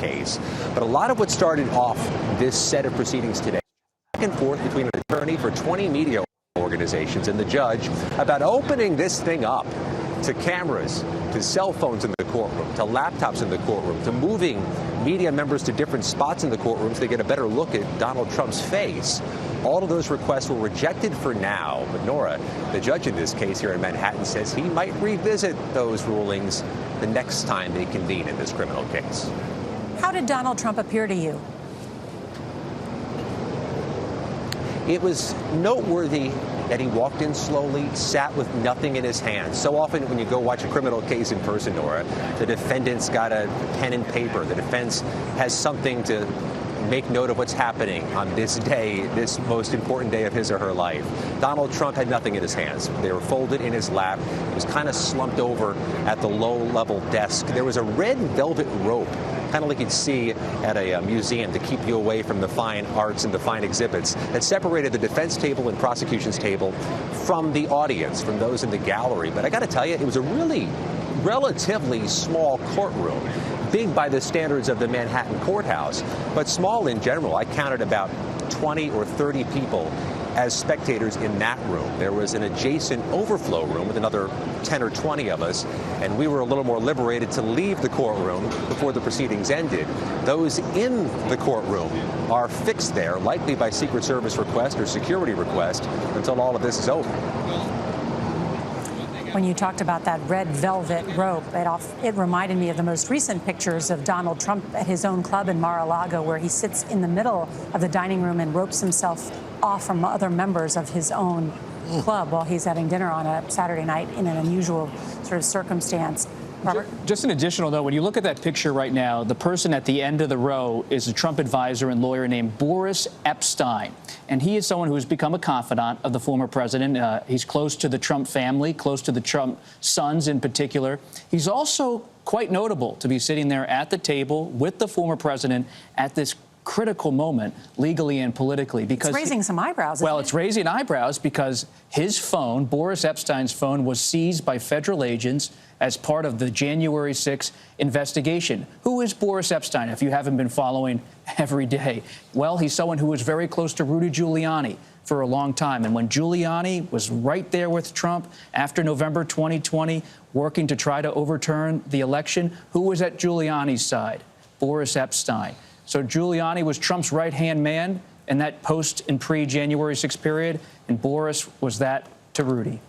case. But a lot of what started off this set of proceedings today, back and forth between an attorney for 20 media organizations and the judge about opening this thing up to cameras, to cell phones in the courtroom, to laptops in the courtroom, to moving media members to different spots in the courtroom so they get a better look at Donald Trump's face. All of those requests were rejected for now. But Nora, the judge in this case here in Manhattan, says he might revisit those rulings the next time they convene in this criminal case. How did Donald Trump appear to you? It was noteworthy that he walked in slowly, sat with nothing in his hand. So often when you go watch a criminal case in person, Nora, the defendant's got a pen and paper. The defense has something to make note of what's happening on this day, this most important day of his or her life. Donald Trump had nothing in his hands. They were folded in his lap. He was kind of slumped over at the low-level desk. There was a red velvet rope, kind of like you'd see at a museum to keep you away from the fine arts and the fine exhibits, that separated the defense table and prosecution's table from the audience, from those in the gallery. But I got to tell you, it was a really relatively small courtroom. Big by the standards of the Manhattan courthouse, but small in general. I counted about 20 or 30 people as spectators in that room. There was an adjacent overflow room with another 10 or 20 of us, and we were a little more liberated to leave the courtroom before the proceedings ended. Those in the courtroom are fixed there, likely by Secret Service request or security request, until all of this is over. When you talked about that red velvet rope, it reminded me of the most recent pictures of Donald Trump at his own club in Mar-a-Lago, where he sits in the middle of the dining room and ropes himself off from other members of his own club while he's having dinner on a Saturday night in an unusual sort of circumstance. Robert? Just an additional note, when you look at that picture right now, the person at the end of the row is a Trump advisor and lawyer named Boris Epshteyn. And he is someone who has become a confidant of the former president. He's close to the Trump family, close to the Trump sons in particular. He's also quite notable to be sitting there at the table with the former president at this critical moment, legally and politically, because it's raising some eyebrows. Well, it's raising eyebrows because his phone, Boris Epshteyn's phone, was seized by federal agents as part of the January 6th investigation. Who is Boris Epshteyn, if you haven't been following every day? Well, he's someone who was very close to Rudy Giuliani for a long time. And when Giuliani was right there with Trump after November 2020, working to try to overturn the election, who was at Giuliani's side? Boris Epshteyn. So Giuliani was Trump's right-hand man in that post and pre-January 6th period, and Boris was that to Rudy.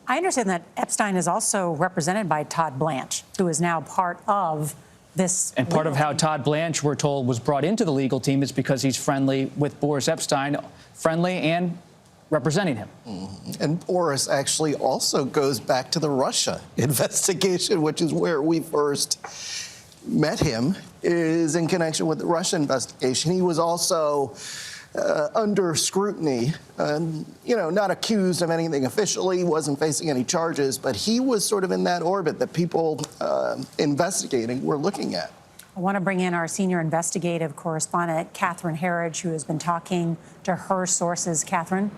I understand that Epshteyn is also represented by Todd Blanche, who is now part of this. And part of how Todd Blanche, we're told, was brought into the legal team is because he's friendly with Boris Epshteyn, friendly and representing him. And Boris actually also goes back to the Russia investigation, which is where we first met him, is in connection with the Russia investigation. He was also under scrutiny, not accused of anything officially, wasn't facing any charges, but he was sort of in that orbit that people investigating were looking at. I want to bring in our senior investigative correspondent, Catherine Herridge, who has been talking to her sources. Catherine.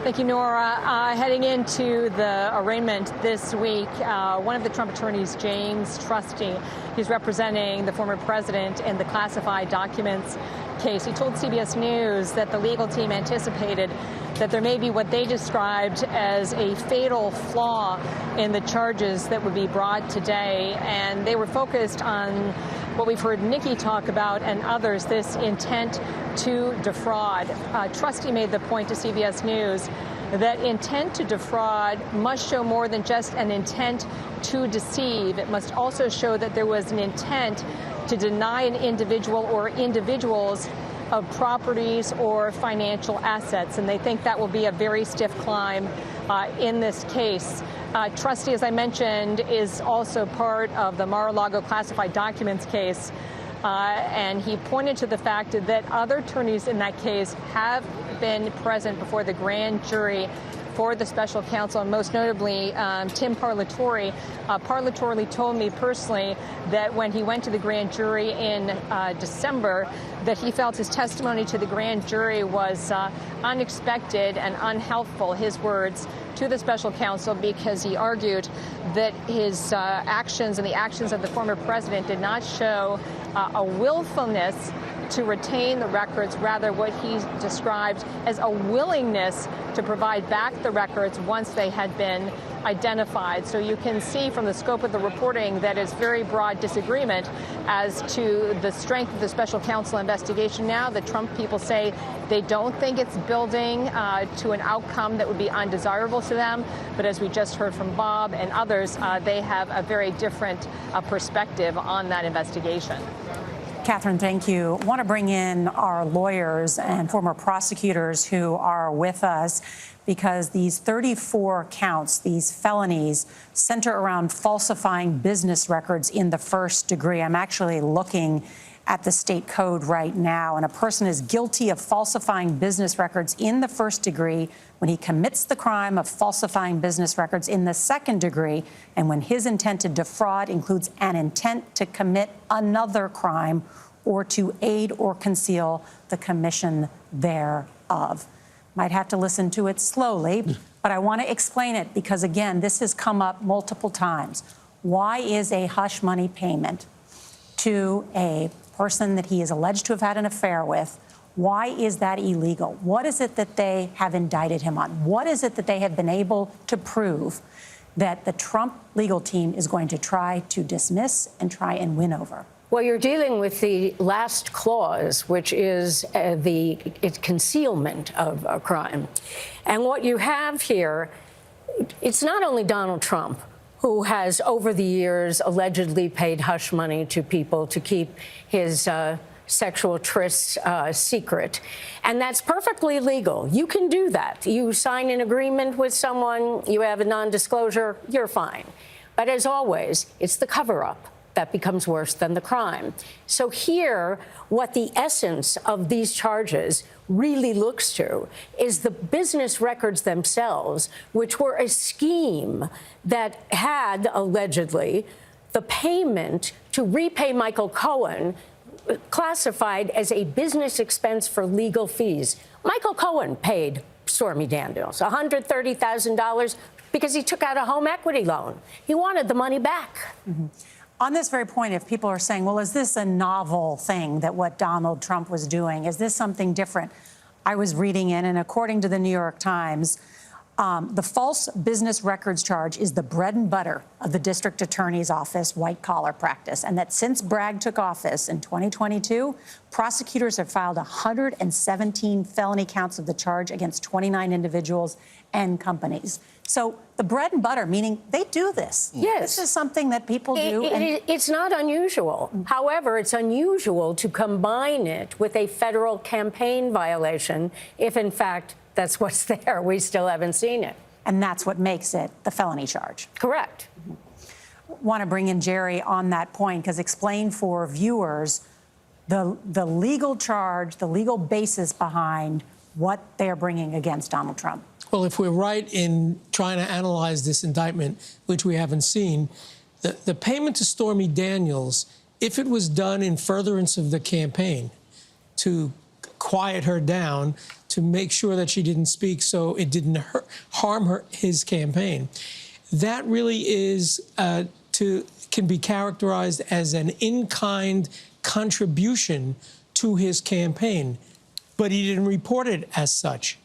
Thank you, Nora. Heading into the arraignment this week, one of the Trump attorneys, James Trusty, he's representing the former president in the classified documents case. He told CBS News that the legal team anticipated that there may be what they described as a fatal flaw in the charges that would be brought today. And they were focused on what we've heard Nikki talk about and others, this intent to defraud. Trusty made the point to CBS News that intent to defraud must show more than just an intent to deceive. It must also show that there was an intent to deny an individual or individuals of properties or financial assets. And they think that will be a very stiff climb in this case. Trusty, as I mentioned, is also part of the Mar-a-Lago classified documents case. And he pointed to the fact that other attorneys in that case have been present before the grand jury for the special counsel, and most notably Tim Parlatore. Parlatore told me personally that when he went to the grand jury in December, that he felt his testimony to the grand jury was unexpected and unhelpful, his words, to the special counsel because he argued that his actions and the actions of the former president did not show a willfulness to retain the records, rather what he described as a willingness to provide back the records once they had been identified. So you can see from the scope of the reporting that it's very broad disagreement as to the strength of the special counsel investigation now. The Trump people say they don't think it's building to an outcome that would be undesirable to them. But as we just heard from Bob and others, they have a very different perspective on that investigation. Catherine, thank you. I want to bring in our lawyers and former prosecutors who are with us because these 34 counts, these felonies, center around falsifying business records in the first degree. I'm actually looking at the state code right now, and a person is guilty of falsifying business records in the first degree when he commits the crime of falsifying business records in the second degree, and when his intent to defraud includes an intent to commit another crime or to aid or conceal the commission thereof. Might have to listen to it slowly, but I want to explain it because, again, this has come up multiple times. Why is a hush money payment to a person that he is alleged to have had an affair with, why is that illegal? What is it that they have indicted him on? What is it that they have been able to prove that the Trump legal team is going to try to dismiss and try and win over? Well, you're dealing with the last clause, which is it's concealment of a crime. And what you have here, it's not only Donald Trump who has, over the years, allegedly paid hush money to people to keep his sexual trysts secret. And that's perfectly legal. You can do that. You sign an agreement with someone, you have a non-disclosure, you're fine. But as always, it's the cover-up that becomes worse than the crime. So here, what the essence of these charges really looks to is the business records themselves, which were a scheme that had, allegedly, the payment to repay Michael Cohen classified as a business expense for legal fees. Michael Cohen paid Stormy Daniels $130,000 because he took out a home equity loan. He wanted the money back. Mm-hmm. On this very point, if people are saying, well, is this a novel thing that what Donald Trump was doing? Is this something different? I was reading in, and according to the New York Times, the false business records charge is the bread and butter of the district attorney's office white-collar practice, and that since Bragg took office in 2022, prosecutors have filed 117 felony counts of the charge against 29 individuals and companies. So the bread and butter, meaning they do this. Yes. This is something that people do. It's not unusual. However, it's unusual to combine it with a federal campaign violation if, in fact, that's what's there. We still haven't seen it. And that's what makes it the felony charge. Correct. Want to bring in Jerry on that point, because explain for viewers the legal charge, the legal basis behind what they're bringing against Donald Trump. Well, if we're right in trying to analyze this indictment, which we haven't seen, the payment to Stormy Daniels, if it was done in furtherance of the campaign to quiet her down, to make sure that she didn't speak so it didn't harm his campaign, that really is can be characterized as an in-kind contribution to his campaign, but he didn't report it as such.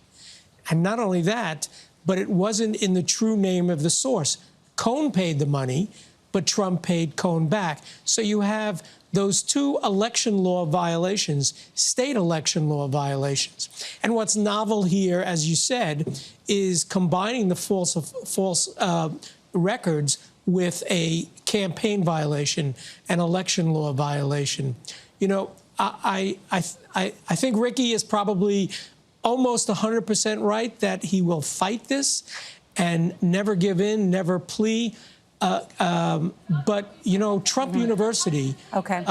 And not only that, but it wasn't in the true name of the source. Cohen paid the money, but Trump paid Cohen back. So you have those two election law violations, state election law violations. And what's novel here, as you said, is combining the false records with a campaign violation, an election law violation. You know, I think Ricky is probably almost 100% right that he will fight this and never give in, never plea. But, you know, Trump University... Okay.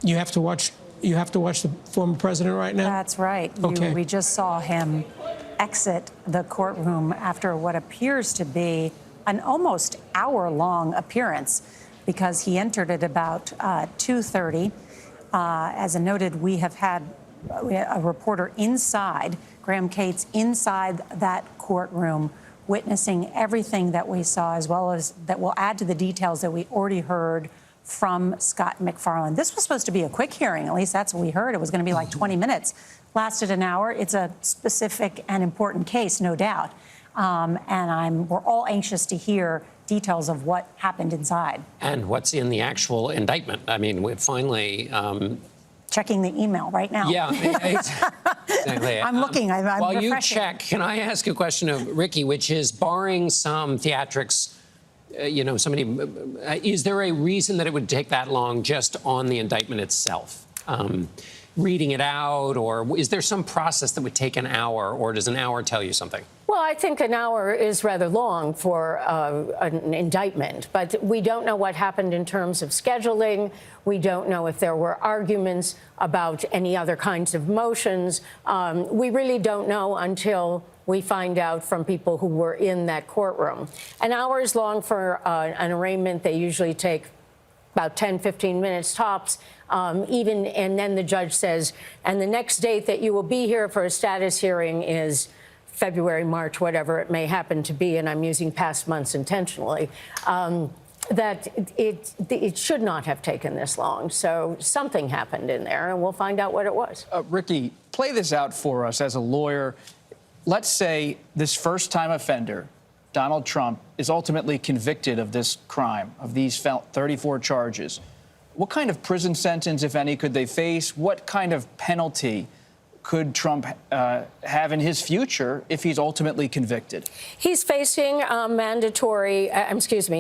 You have to watch the former president right now? That's right. Okay. We just saw him exit the courtroom after what appears to be an almost hour-long appearance, because he entered at about 2:30. As I noted, we have had a reporter inside, Graham Cates, inside that courtroom, witnessing everything that we saw, as well as that will add to the details that we already heard from Scott McFarland. This was supposed to be a quick hearing, at least that's what we heard. It was going to be like 20 minutes. Lasted an hour. It's a specific and important case, no doubt. And we're all anxious to hear details of what happened inside. And what's in the actual indictment. I mean, we finally... Checking the email right now. Yeah, exactly. I'm looking. I'm While refreshing. you check, can I ask a question of Ricky, which is, barring some theatrics, is there a reason that it would take that long just on the indictment itself? Reading it out, or is there some process that would take an hour, or does an hour tell you something? Well, I think an hour is rather long for an indictment, but we don't know what happened in terms of scheduling. We don't know if there were arguments about any other kinds of motions. We really don't know until we find out from people who were in that courtroom. An hour is long for an arraignment. They usually take about 10, 15 minutes tops. And then the judge says, and the next date that you will be here for a status hearing is February, March, whatever it may happen to be, and I'm using past months intentionally, that it should not have taken this long. So something happened in there, and we'll find out what it was. Ricky, play this out for us as a lawyer. Let's say this first-time offender, Donald Trump, is ultimately convicted of this crime, of these 34 charges. What kind of prison sentence, if any, could they face? What kind of penalty could Trump have in his future if he's ultimately convicted? He's facing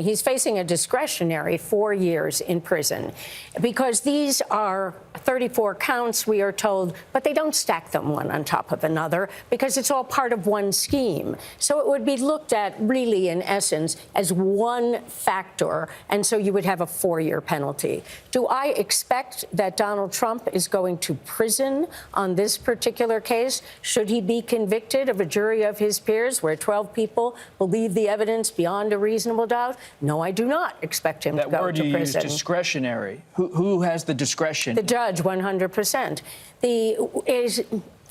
he's facing a discretionary 4 years in prison, because these are 34 counts, we are told, but they don't stack them one on top of another because it's all part of one scheme. So it would be looked at really, in essence, as one factor, and so you would have a 4-year penalty. Do I expect that Donald Trump is going to prison on this particular case? Should he be convicted of a jury of his peers where 12 people believe the evidence beyond a reasonable doubt? No, I do not expect him to go to prison. That word you use, discretionary. Who has the discretion? The judge, 100%.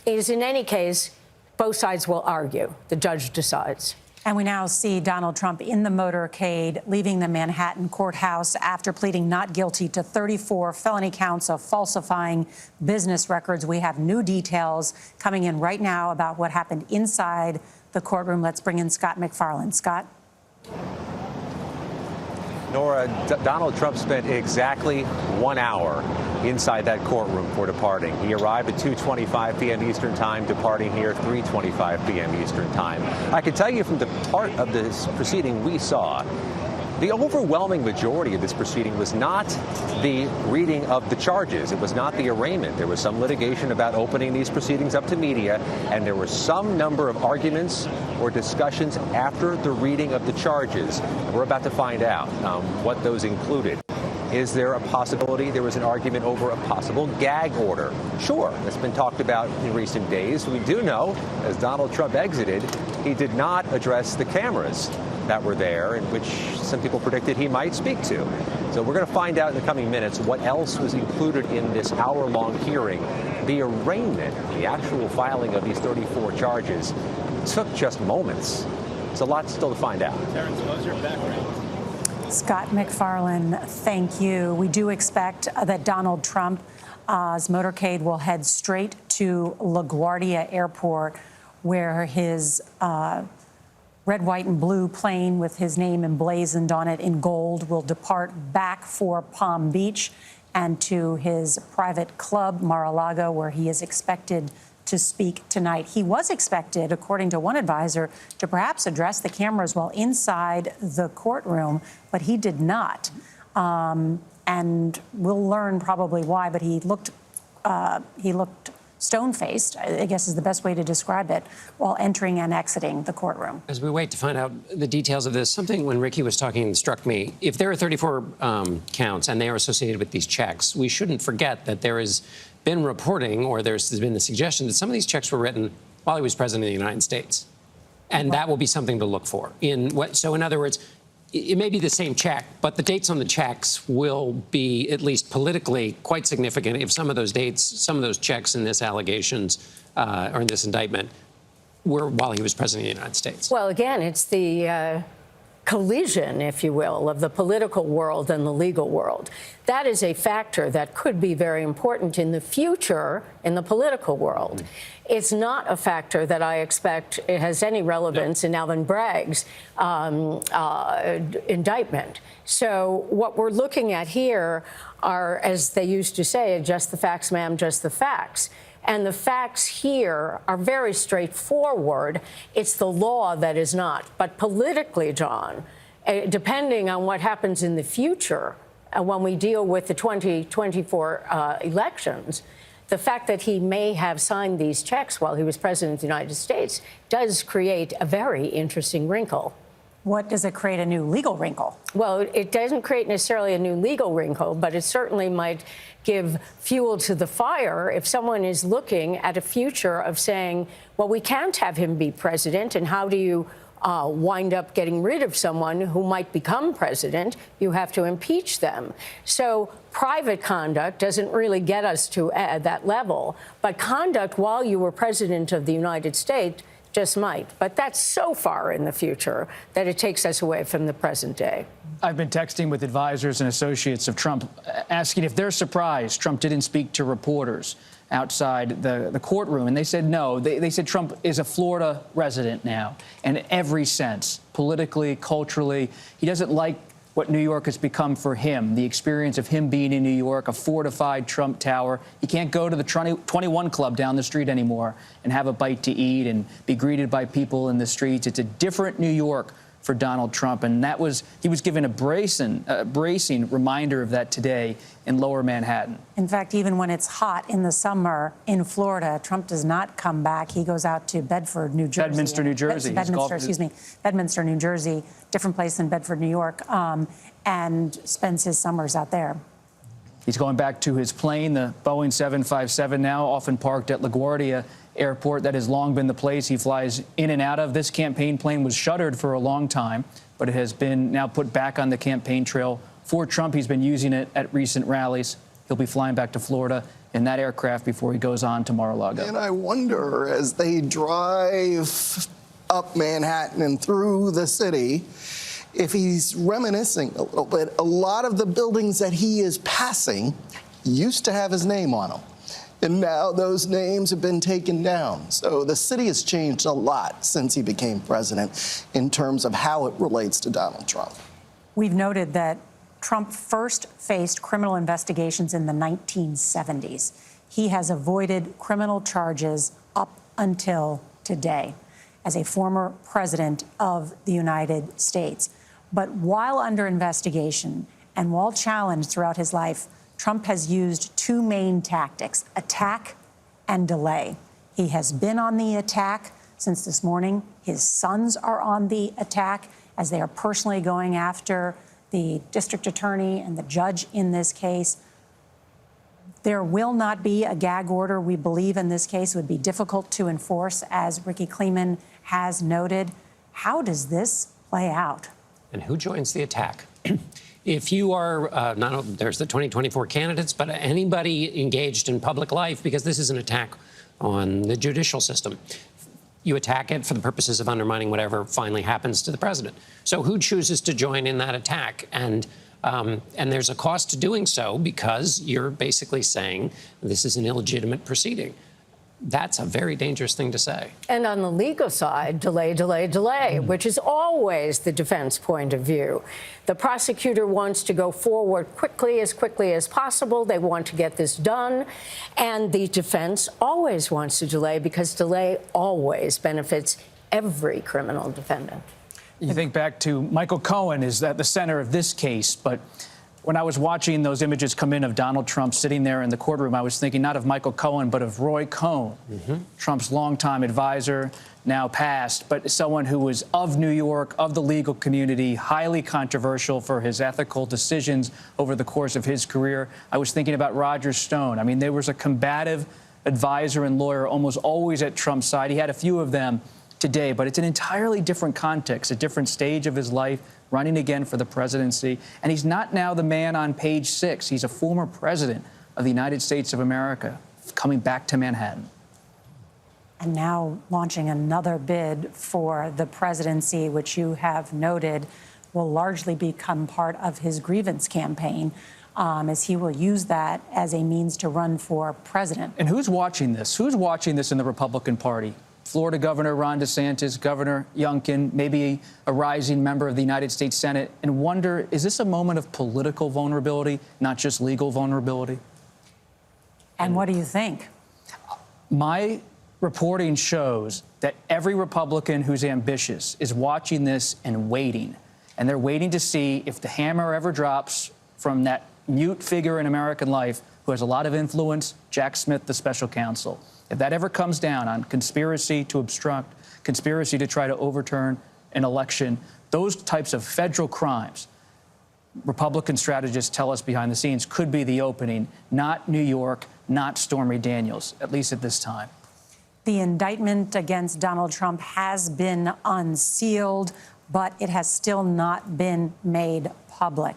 Is in any case, both sides will argue. The judge decides. And we now see Donald Trump in the motorcade leaving the Manhattan courthouse after pleading not guilty to 34 felony counts of falsifying business records. We have new details coming in right now about what happened inside the courtroom. Let's bring in Scott McFarland. Scott? Nora, Donald Trump spent exactly 1 hour inside that courtroom for departing. He arrived at 2:25 p.m. Eastern Time, departing here 3:25 p.m. Eastern Time. I can tell you from the part of this proceeding we saw, the overwhelming majority of this proceeding was not the reading of the charges. It was not the arraignment. There was some litigation about opening these proceedings up to media, and there were some number of arguments or discussions after the reading of the charges. And we're about to find out what those included. Is there a possibility there was an argument over a possible gag order? Sure, that's been talked about in recent days. We do know, as Donald Trump exited, he did not address the cameras that were there, in which some people predicted he might speak to. So we're going to find out in the coming minutes what else was included in this hour-long hearing. The arraignment, the actual filing of these 34 charges, took just moments. It's a lot still to find out. Terrence, what was your background? Scott McFarland, thank you. We do expect that Donald Trump's motorcade will head straight to LaGuardia Airport, where his red, white, and blue plane with his name emblazoned on it in gold will depart back for Palm Beach and to his private club, Mar-a-Lago, where he is expected to speak tonight. He was expected, according to one advisor, to perhaps address the cameras while inside the courtroom, but he did not. And we'll learn probably why, but he looked stone-faced, I guess is the best way to describe it, while entering and exiting the courtroom. As we wait to find out the details of this, something when Ricky was talking struck me. If there are 34 counts and they are associated with these checks, we shouldn't forget that there has been reporting, or there's been the suggestion that some of these checks were written while he was president of the United States. And that will be something to look for. So in other words, it may be the same check, but the dates on the checks will be, at least politically, quite significant if some of those dates, some of those checks in this allegations or in this indictment were while he was president of the United States. Well, again, it's the collision, if you will, of the political world and the legal world. That is a factor that could be very important in the future in the political world. It's not a factor that I expect it has any relevance in Alvin Bragg's indictment. So what we're looking at here are, as they used to say, just the facts, ma'am, just the facts. And the facts here are very straightforward. It's the law that is not. But politically, John, depending on what happens in the future, when we deal with the 2024 elections, the fact that he may have signed these checks while he was president of the United States does create a very interesting wrinkle. What does it create a new legal wrinkle? Well, it doesn't create necessarily a new legal wrinkle, but it certainly might give fuel to the fire if someone is looking at a future of saying, well, we can't have him be president, and how do you wind up getting rid of someone who might become president? You have to impeach them. So private conduct doesn't really get us to that level, but conduct while you were president of the United States just might. But that's so far in the future that it takes us away from the present day. I've been texting with advisors and associates of Trump, asking if they're surprised Trump didn't speak to reporters outside the courtroom. And they said no. They said Trump is a Florida resident now in every sense, politically, culturally. He doesn't like what New York has become for him, the experience of him being in New York, a fortified Trump Tower. He can't go to the 21 Club down the street anymore and have a bite to eat and be greeted by people in the streets. It's a different New York for Donald Trump, and he was given a bracing reminder of that today in Lower Manhattan. In fact, even when it's hot in the summer in Florida, Trump does not come back. He goes out to Bedford, New Jersey. Bedminster, New Jersey. Bedminster, New Jersey, different place than Bedford, New York, and spends his summers out there. He's going back to his plane, the Boeing 757 now, often parked at LaGuardia Airport. That has long been the place he flies in and out of. This campaign plane was shuttered for a long time, but it has been now put back on the campaign trail for Trump. He's been using it at recent rallies. He'll be flying back to Florida in that aircraft before he goes on to Mar-a-Lago. And I wonder, as they drive up Manhattan and through the city, if he's reminiscing a little bit. A lot of the buildings that he is passing used to have his name on them. And now those names have been taken down. So the city has changed a lot since he became president in terms of how it relates to Donald Trump. We've noted that Trump first faced criminal investigations in the 1970s. He has avoided criminal charges up until today as a former president of the United States. But while under investigation and while challenged throughout his life, Trump has used two main tactics: attack and delay. He has been on the attack since this morning. His sons are on the attack as they are personally going after the district attorney and the judge in this case. There will not be a gag order, we believe, in this case. It would be difficult to enforce, as Ricky Kleeman has noted. How does this play out? And who joins the attack? If you are, there's the 2024 candidates, but anybody engaged in public life, because this is an attack on the judicial system, you attack it for the purposes of undermining whatever finally happens to the president. So who chooses to join in that attack? And there's a cost to doing so, because you're basically saying this is an illegitimate proceeding. That's a very dangerous thing to say. And on the legal side, delay, delay, delay, which is always the defense point of view. The prosecutor wants to go forward quickly as possible. They want to get this done. And the defense always wants to delay, because delay always benefits every criminal defendant. You think back to Michael Cohen is at the center of this case, but when I was watching those images come in of Donald Trump sitting there in the courtroom, I was thinking not of Michael Cohen, but of Roy Cohn, Trump's longtime advisor, now passed, but someone who was of New York, of the legal community, highly controversial for his ethical decisions over the course of his career. I was thinking about Roger Stone. I mean, there was a combative advisor and lawyer almost always at Trump's side. He had a few of them today, but it's an entirely different context, a different stage of his life, running again for the presidency. And he's not now the man on page 6. He's a former president of the United States of America, coming back to Manhattan. And now launching another bid for the presidency, which you have noted will largely become part of his grievance campaign, as he will use that as a means to run for president. And who's watching this? Who's watching this in the Republican Party? Florida Governor Ron DeSantis, Governor Youngkin, maybe a rising member of the United States Senate, and wonder, is this a moment of political vulnerability, not just legal vulnerability? And what do you think? My reporting shows that every Republican who's ambitious is watching this and waiting. And they're waiting to see if the hammer ever drops from that mute figure in American life who has a lot of influence, Jack Smith, the special counsel. If that ever comes down on conspiracy to obstruct, conspiracy to try to overturn an election, those types of federal crimes, Republican strategists tell us behind the scenes, could be the opening, not New York, not Stormy Daniels, at least at this time. The indictment against Donald Trump has been unsealed, but it has still not been made public.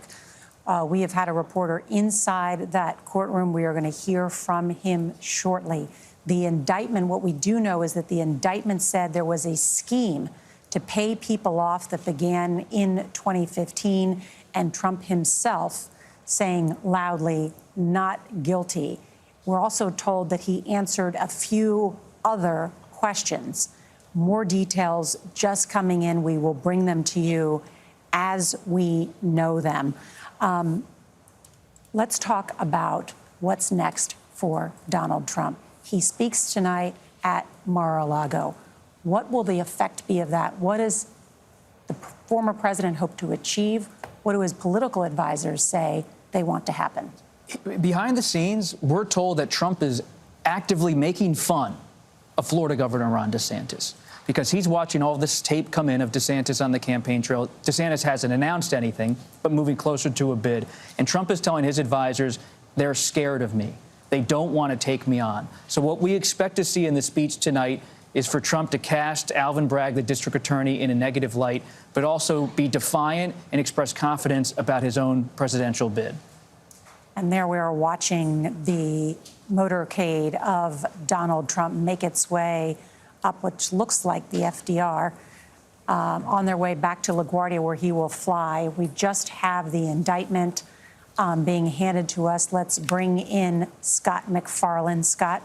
We have had a reporter inside that courtroom. We are going to hear from him shortly. The indictment, what we do know is that the indictment said there was a scheme to pay people off that began in 2015, and Trump himself saying loudly, not guilty. We're also told that he answered a few other questions. More details just coming in. We will bring them to you as we know them. Let's talk about what's next for Donald Trump. He speaks tonight at Mar-a-Lago. What will the effect be of that? What does the former president hope to achieve? What do his political advisors say they want to happen? Behind the scenes, we're told that Trump is actively making fun of Florida Governor Ron DeSantis because he's watching all this tape come in of DeSantis on the campaign trail. DeSantis hasn't announced anything, but moving closer to a bid. And Trump is telling his advisors, they're scared of me. They don't want to take me on. So what we expect to see in the speech tonight is for Trump to cast Alvin Bragg, the district attorney, in a negative light, but also be defiant and express confidence about his own presidential bid. And there we are watching the motorcade of Donald Trump make its way up, which looks like the FDR, on their way back to LaGuardia, where he will fly. We just have the indictment being handed to us. Let's bring in Scott McFarland. Scott.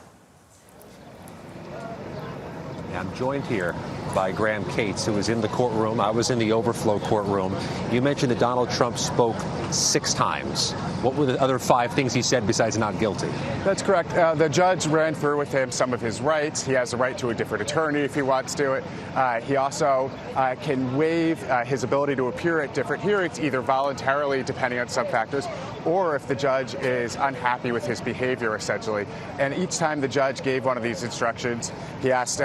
I'm joined here by Graham Cates, who was in the courtroom. I was in the overflow courtroom. You mentioned that Donald Trump spoke 6 times. What were the other 5 things he said besides not guilty? That's correct. The judge ran through with him some of his rights. He has a right to a different attorney if he wants to. He also can waive his ability to appear at different hearings, either voluntarily, depending on some factors, or if the judge is unhappy with his behavior, essentially. And each time the judge gave one of these instructions, he asked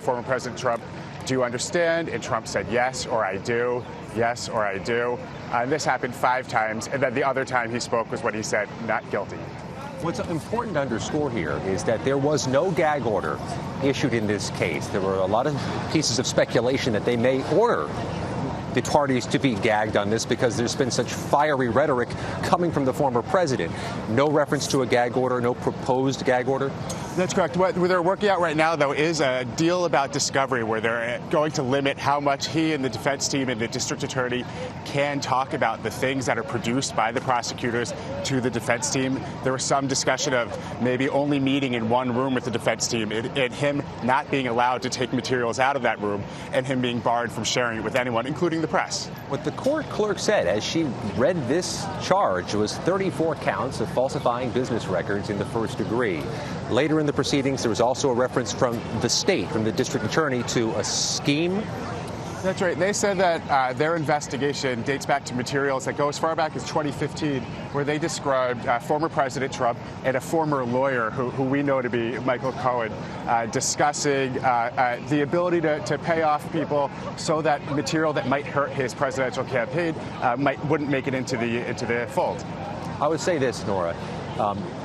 former President Trump, do you understand? And Trump said, yes, or I do, yes, or I do. And this happened 5 times. And then the other time he spoke was when he said, not guilty. What's important to underscore here is that there was no gag order issued in this case. There were a lot of pieces of speculation that they may order the parties to be gagged on this because there's been such fiery rhetoric coming from the former president. No reference to a gag order, no proposed gag order? That's correct. What they're working out right now, though, is a deal about discovery where they're going to limit how much he and the defense team and the district attorney can talk about the things that are produced by the prosecutors to the defense team. There was some discussion of maybe only meeting in one room with the defense team and him not being allowed to take materials out of that room and him being barred from sharing it with anyone, including the press. What the court clerk said as she read this charge was 34 counts of falsifying business records in the first degree. Later in the proceedings, there was also a reference from the state, from the district attorney, to a scheme. That's right. They said that their investigation dates back to materials that go as far back as 2015, where they described former President Trump and a former lawyer who we know to be Michael Cohen discussing the ability to pay off people so that material that might hurt his presidential campaign wouldn't make it into the fold. I would say this, Nora.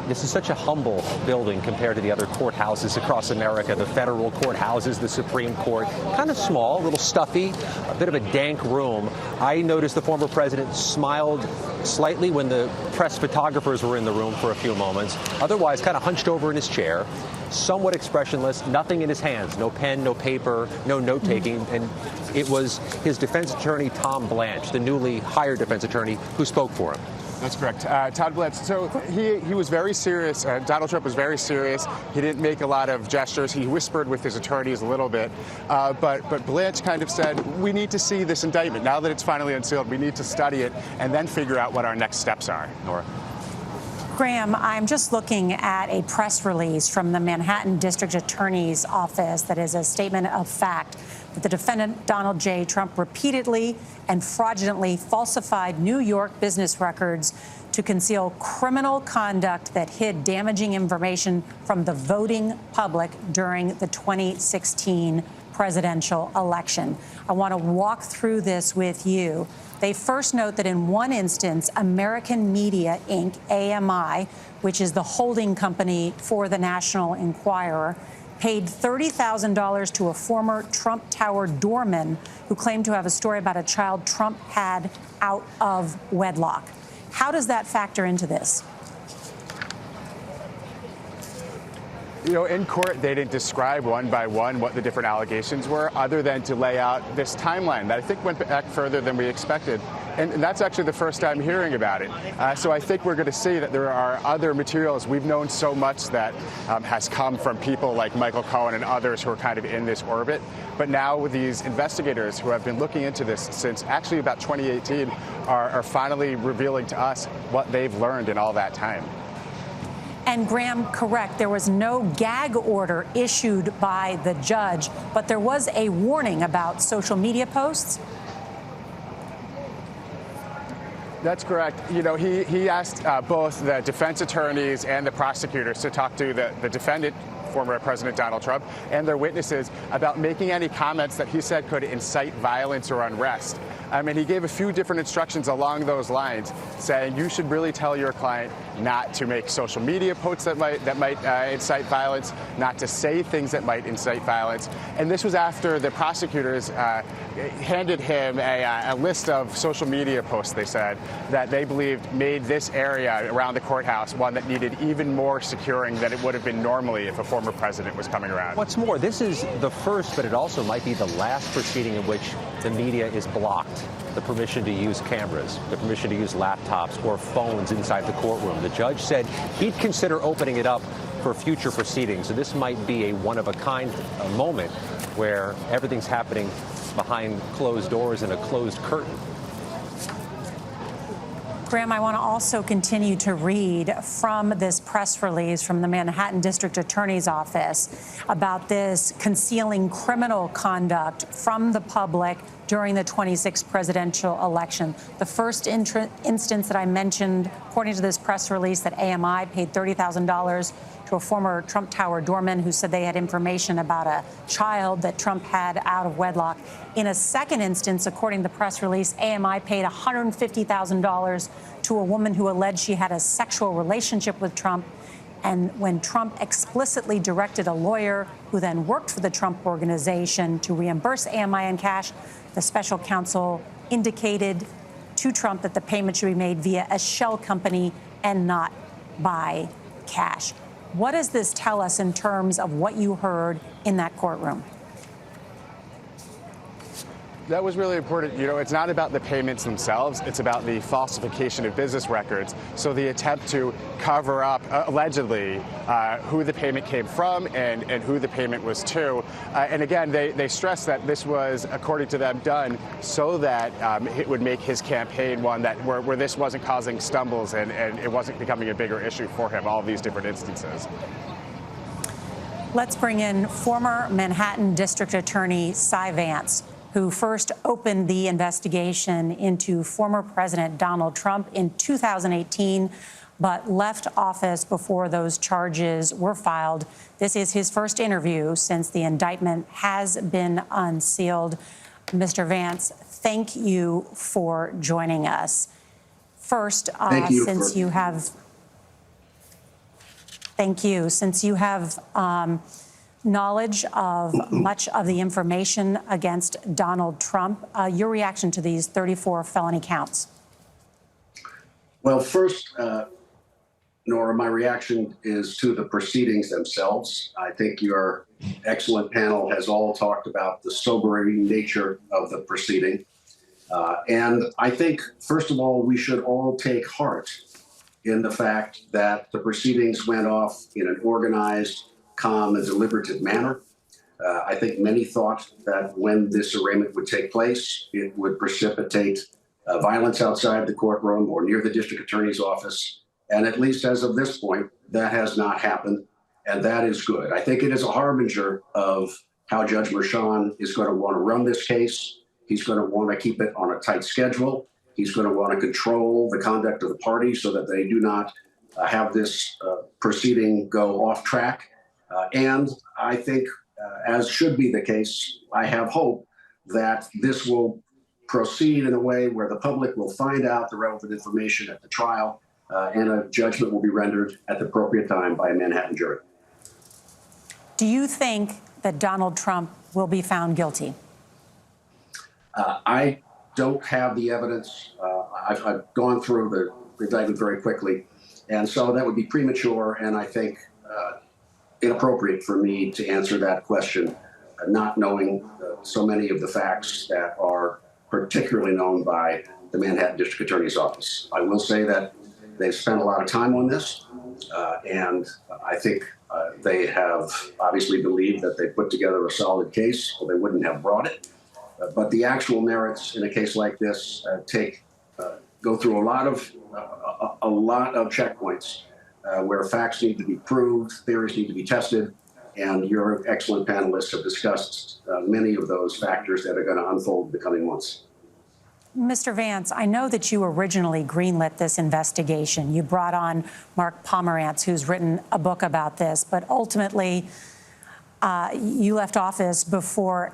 This is such a humble building compared to the other courthouses across America, the federal courthouses, the Supreme Court. Kind of small, a little stuffy, a bit of a dank room. I noticed the former president smiled slightly when the press photographers were in the room for a few moments. Otherwise, kind of hunched over in his chair, somewhat expressionless, nothing in his hands, no pen, no paper, no note-taking. And it was his defense attorney, Tom Blanche, the newly hired defense attorney, who spoke for him. That's correct. Todd Blanche. So he was very serious. Donald Trump was very serious. He didn't make a lot of gestures. He whispered with his attorneys a little bit. But Blanche kind of said, we need to see this indictment. Now that it's finally unsealed, we need to study it and then figure out what our next steps are. Nora. Graham, I'm just looking at a press release from the Manhattan District Attorney's Office that is a statement of fact that the defendant, Donald J. Trump, repeatedly and fraudulently falsified New York business records to conceal criminal conduct that hid damaging information from the voting public during the 2016 presidential election. I want to walk through this with you. They first note that in one instance, American Media, Inc., AMI, which is the holding company for the National Enquirer, paid $30,000 to a former Trump Tower doorman who claimed to have a story about a child Trump had out of wedlock. How does that factor into this? You know, in court, they didn't describe one by one what the different allegations were, other than to lay out this timeline that I think went back further than we expected. And that's actually the first time hearing about it. So I think we're going to see that there are other materials. We've known so much that has come from people like Michael Cohen and others who are kind of in this orbit. But now with these investigators who have been looking into this since actually about 2018 are finally revealing to us what they've learned in all that time. And Graham, correct, there was no gag order issued by the judge, but there was a warning about social media posts. That's correct. You know, he asked both the defense attorneys and the prosecutors to talk to the defendant, former President Donald Trump, and their witnesses about making any comments that he said could incite violence or unrest. And he gave a few different instructions along those lines, saying you should really tell your client not to make social media posts that might incite violence, not to say things that might incite violence. And this was after the prosecutors handed him a list of social media posts, they said, that they believed made this area around the courthouse one that needed even more securing than it would have been normally if a former president was coming around. What's more, this is the first, but it also might be the last proceeding in which the media is blocked. The permission to use cameras, the permission to use laptops or phones inside the courtroom. The judge said he'd consider opening it up for future proceedings. So this might be a one-of-a-kind moment where everything's happening behind closed doors and a closed curtain. Graham, I want to also continue to read from this press release from the Manhattan District Attorney's Office about this concealing criminal conduct from the public during the 26th presidential election. The first instance that I mentioned, according to this press release, that AMI paid $30,000 to a former Trump Tower doorman who said they had information about a child that Trump had out of wedlock. In a second instance, according to the press release, AMI paid $150,000 to a woman who alleged she had a sexual relationship with Trump. And when Trump explicitly directed a lawyer who then worked for the Trump organization to reimburse AMI in cash, the special counsel indicated to Trump that the payment should be made via a shell company and not by cash. What does this tell us in terms of what you heard in that courtroom? That was really important. You know, it's not about the payments themselves. It's about the falsification of business records. So the attempt to cover up, allegedly, who the payment came from and who the payment was to. And again, they stress that this was, according to them, done so that it would make his campaign one that where this wasn't causing stumbles and it wasn't becoming a bigger issue for him, all of these different instances. Let's bring in former Manhattan District Attorney Cy Vance, who first opened the investigation into former President Donald Trump in 2018, but left office before those charges were filed. This is his first interview since the indictment has been unsealed. Mr. Vance, thank you for joining us. First, since you have thank you. Since you have knowledge of much of the information against Donald Trump, your reaction to these 34 felony counts? Well, first, Nora, my reaction is to the proceedings themselves. I think your excellent panel has all talked about the sobering nature of the proceeding. And I think, first of all, we should all take heart in the fact that the proceedings went off in an organized, calm, and deliberative manner. I think many thought that when this arraignment would take place, it would precipitate violence outside the courtroom or near the district attorney's office. And at least as of this point, that has not happened. And that is good. I think it is a harbinger of how Judge Merchan is going to want to run this case. He's going to want to keep it on a tight schedule. He's going to want to control the conduct of the party so that they do not have this proceeding go off track. And I think, as should be the case, I have hope that this will proceed in a way where the public will find out the relevant information at the trial, and a judgment will be rendered at the appropriate time by a Manhattan jury. Do you think that Donald Trump will be found guilty? I don't have the evidence. I've gone through the indictment very quickly, and so that would be premature, and I think inappropriate for me to answer that question, not knowing so many of the facts that are particularly known by the Manhattan District Attorney's Office. I will say that they've spent a lot of time on this, and I think they have obviously believed that they put together a solid case, or they wouldn't have brought it. But the actual merits in a case like this go through a lot of checkpoints where facts need to be proved, theories need to be tested, and your excellent panelists have discussed many of those factors that are going to unfold in the coming months. Mr. Vance, I know that you originally greenlit this investigation. You brought on Mark Pomerantz, who's written a book about this, but ultimately you left office before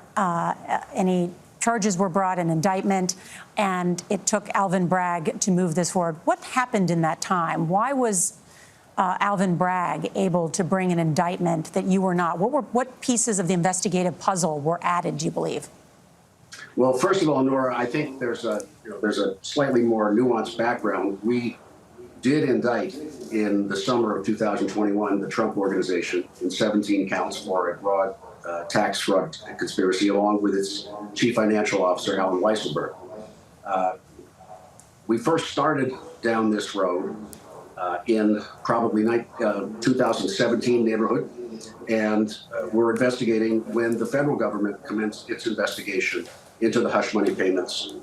any charges were brought, an indictment, and it took Alvin Bragg to move this forward. What happened in that time? Why was Alvin Bragg able to bring an indictment that you were not? What pieces of the investigative puzzle were added, do you believe? Well, first of all, Nora, I think there's a slightly more nuanced background. We did indict in the summer of 2021 the Trump Organization in 17 counts for a broad tax fraud conspiracy, along with its chief financial officer, Alan Weisselberg. We first started down this road in probably 2017 neighborhood, and we're investigating when the federal government commenced its investigation into the hush money payments,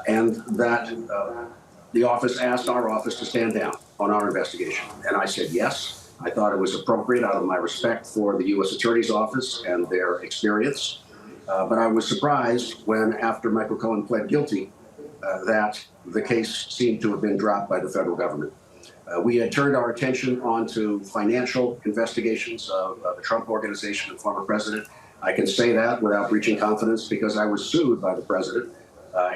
and that the office asked our office to stand down on our investigation. And I said yes. I thought it was appropriate out of my respect for the U.S. Attorney's Office and their experience. But I was surprised when, after Michael Cohen pled guilty, that the case seemed to have been dropped by the federal government. We had turned our attention onto financial investigations of the Trump Organization and former president. I can say that without breaching confidence because I was sued by the president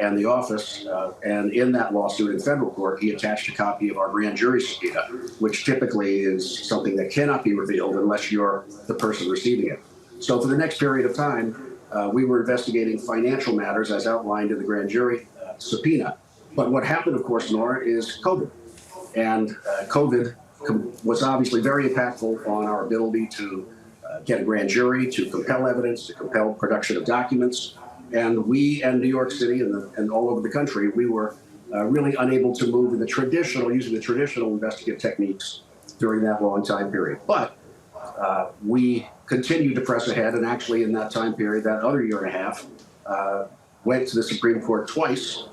and the office. And in that lawsuit in federal court, he attached a copy of our grand jury subpoena, which typically is something that cannot be revealed unless you're the person receiving it. So for the next period of time, we were investigating financial matters as outlined in the grand jury subpoena. But what happened, of course, Nora, is COVID. And COVID was obviously very impactful on our ability to get a grand jury, to compel evidence, to compel production of documents. And we and New York City and all over the country, we were really unable to move in using the traditional investigative techniques during that long time period. But we continued to press ahead, and actually in that time period, that other year and a half, went to the Supreme Court twice,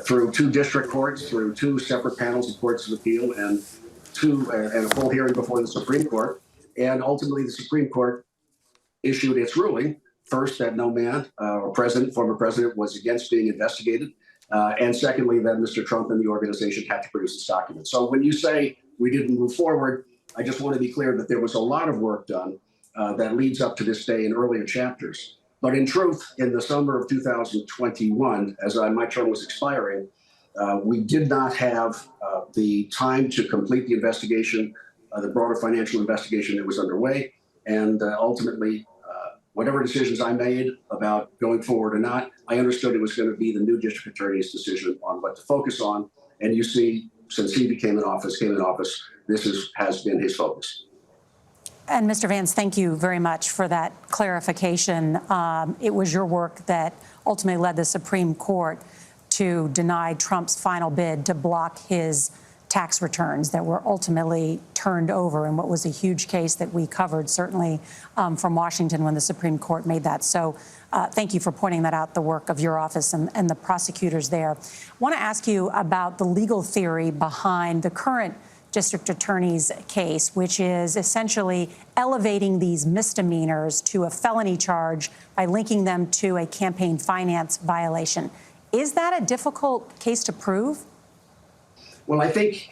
through 2 district courts, through 2 separate panels of courts of appeal, and a full hearing before the Supreme Court. And ultimately, the Supreme Court issued its ruling, first, that no man or former president was against being investigated. And secondly, that Mr. Trump and the organization had to produce this document. So when you say we didn't move forward, I just want to be clear that there was a lot of work done that leads up to this day in earlier chapters. But in truth, in the summer of 2021, as my term was expiring, we did not have the time to complete the investigation the broader financial investigation that was underway. And ultimately, whatever decisions I made about going forward or not, I understood it was going to be the new district attorney's decision on what to focus on. And you see, since he came in office, this has been his focus. And Mr. Vance, thank you very much for that clarification. It was your work that ultimately led the Supreme Court to deny Trump's final bid to block his tax returns that were ultimately turned over in what was a huge case that we covered, certainly from Washington when the Supreme Court made that. So thank you for pointing that out, the work of your office and the prosecutors there. I want to ask you about the legal theory behind the current district attorney's case, which is essentially elevating these misdemeanors to a felony charge by linking them to a campaign finance violation. Is that a difficult case to prove? Well, I think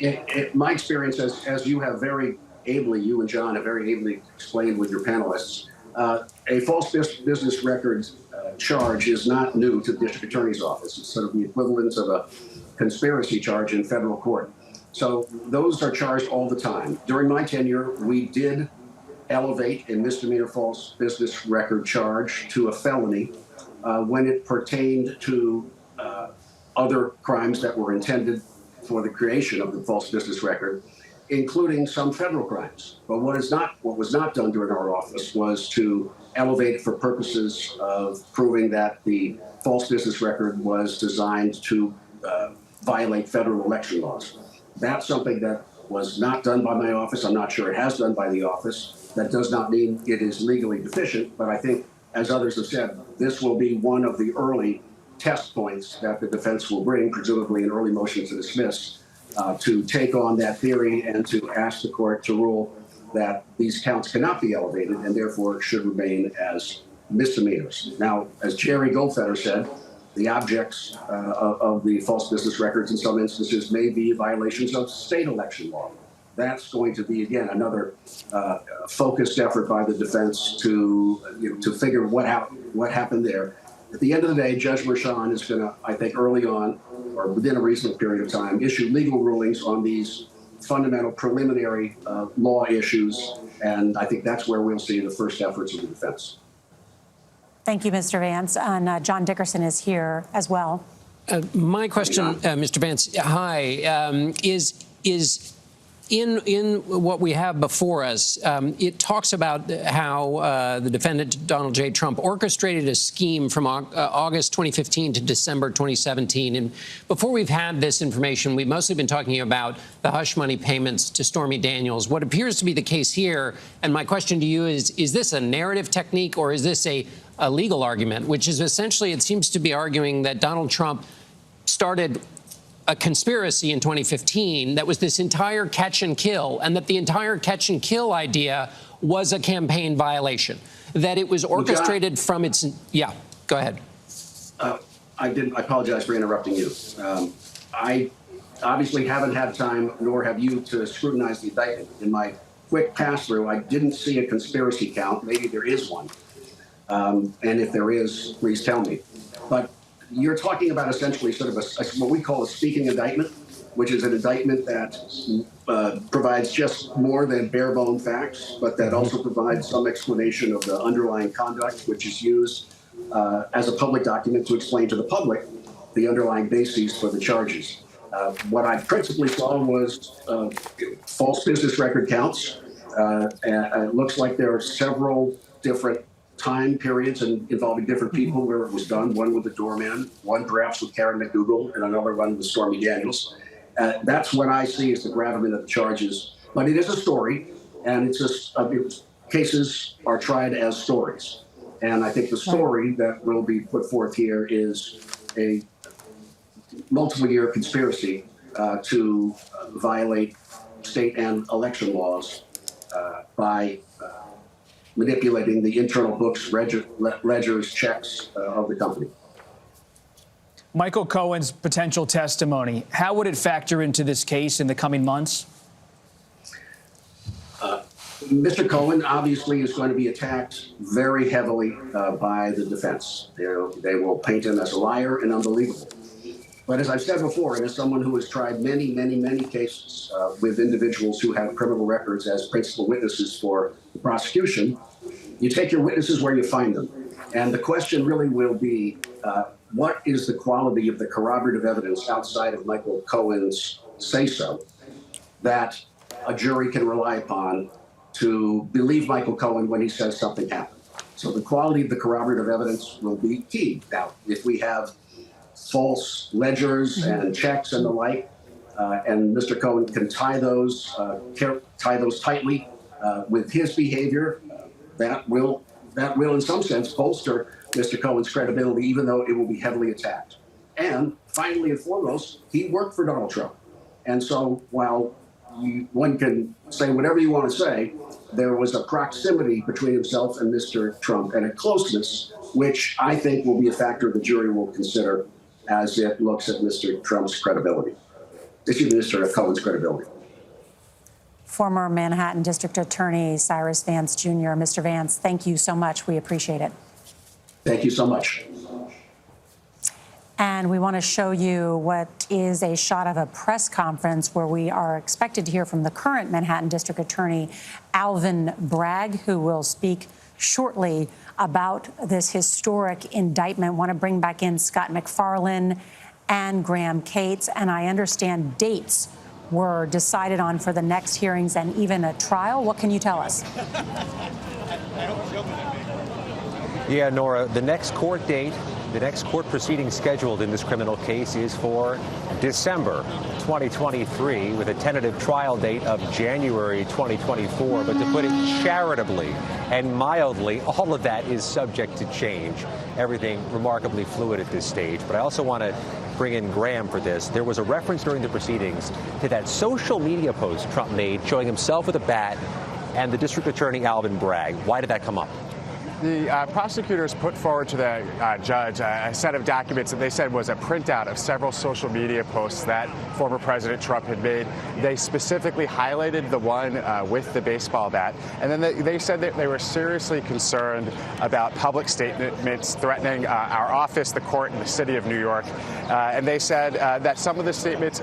my experience, as you have very ably, you and John have very ably explained with your panelists, a false business records charge is not new to the district attorney's office. It's sort of the equivalent of a conspiracy charge in federal court. So those are charged all the time. During my tenure, we did elevate a misdemeanor false business record charge to a felony when it pertained to other crimes that were intended for the creation of the false business record, including some federal crimes. But what was not done during our office was to elevate it for purposes of proving that the false business record was designed to violate federal election laws. That's something that was not done by my office. I'm not sure it has done by the office. That does not mean it is legally deficient, but I think, as others have said, this will be one of the early test points that the defense will bring, presumably an early motion to dismiss, to take on that theory and to ask the court to rule that these counts cannot be elevated and therefore should remain as misdemeanors. Now, as Jerry Goldfeder said, the objects of the false business records in some instances may be violations of state election law. That's going to be, again, another focused effort by the defense to figure what happened there. At the end of the day, Judge Merchan is going to, I think, early on, or within a reasonable period of time, issue legal rulings on these fundamental preliminary law issues, and I think that's where we'll see the first efforts of the defense. Thank you, Mr. Vance. And John Dickerson is here as well. My question, Mr. Vance, hi, is in what we have before us, it talks about how the defendant, Donald J. Trump, orchestrated a scheme from August 2015 to December 2017. And before we've had this information, we've mostly been talking about the hush money payments to Stormy Daniels. What appears to be the case here, and my question to you is this a narrative technique or is this a legal argument, which is essentially, it seems to be arguing that Donald Trump started a conspiracy in 2015 that was this entire catch and kill, and that the entire catch and kill idea was a campaign violation, that it was orchestrated from its... Yeah, go ahead. I apologize for interrupting you. I obviously haven't had time, nor have you, to scrutinize the indictment. In my quick pass-through, I didn't see a conspiracy count. Maybe there is one. And if there is, please tell me. But you're talking about essentially sort of what we call a speaking indictment, which is an indictment that provides just more than bare-bone facts, but that also provides some explanation of the underlying conduct, which is used as a public document to explain to the public the underlying bases for the charges. What I principally saw was false business record counts. And it looks like there are several different time periods involving different people where it was done, one with the doorman, one perhaps with Karen McDougal, and another one with Stormy Daniels. That's what I see as the gravamen of the charges. But it is a story, and it's just cases are tried as stories. And I think the story that will be put forth here is a multiple-year conspiracy to violate state and election laws by manipulating the internal books, ledgers, checks of the company. Michael Cohen's potential testimony, how would it factor into this case in the coming months? Mr. Cohen obviously is going to be attacked very heavily by the defense. They will paint him as a liar and unbelievable. But as I've said before, and as someone who has tried many, many, many cases with individuals who have criminal records as principal witnesses for the prosecution, you take your witnesses where you find them. And the question really will be, what is the quality of the corroborative evidence outside of Michael Cohen's say-so that a jury can rely upon to believe Michael Cohen when he says something happened? So the quality of the corroborative evidence will be key. Now, if we have false ledgers and checks and the like, and Mr. Cohen can tie those tightly with his behavior, that will in some sense bolster Mr. Cohen's credibility, even though it will be heavily attacked. And finally and foremost, he worked for Donald Trump. And so while one can say whatever you want to say, there was a proximity between himself and Mr. Trump and a closeness, which I think will be a factor the jury will consider as it looks at Mr. Trump's credibility. Mr. Cohen's credibility. Former Manhattan District Attorney Cyrus Vance Jr. Mr. Vance, thank you so much. We appreciate it. Thank you so much. And we want to show you what is a shot of a press conference where we are expected to hear from the current Manhattan District Attorney, Alvin Bragg, who will speak shortly about this historic indictment. Want to bring back in Scott McFarlane and Graham Cates. And I understand dates were decided on for the next hearings and even a trial. What can you tell us? Yeah, Nora, the next court date, the next court proceeding scheduled in this criminal case is for December 2023 with a tentative trial date of January 2024. But to put it charitably and mildly, all of that is subject to change. Everything remarkably fluid at this stage. But I also want to bring in Graham for this. There was a reference during the proceedings to that social media post Trump made showing himself with a bat and the district attorney Alvin Bragg. Why did that come up? The prosecutors put forward to the judge a set of documents that they said was a printout of several social media posts that former President Trump had made. They specifically highlighted the one with the baseball bat. And then they said that they were seriously concerned about public statements threatening our office, the court, and the city of New York. And they said that some of the statements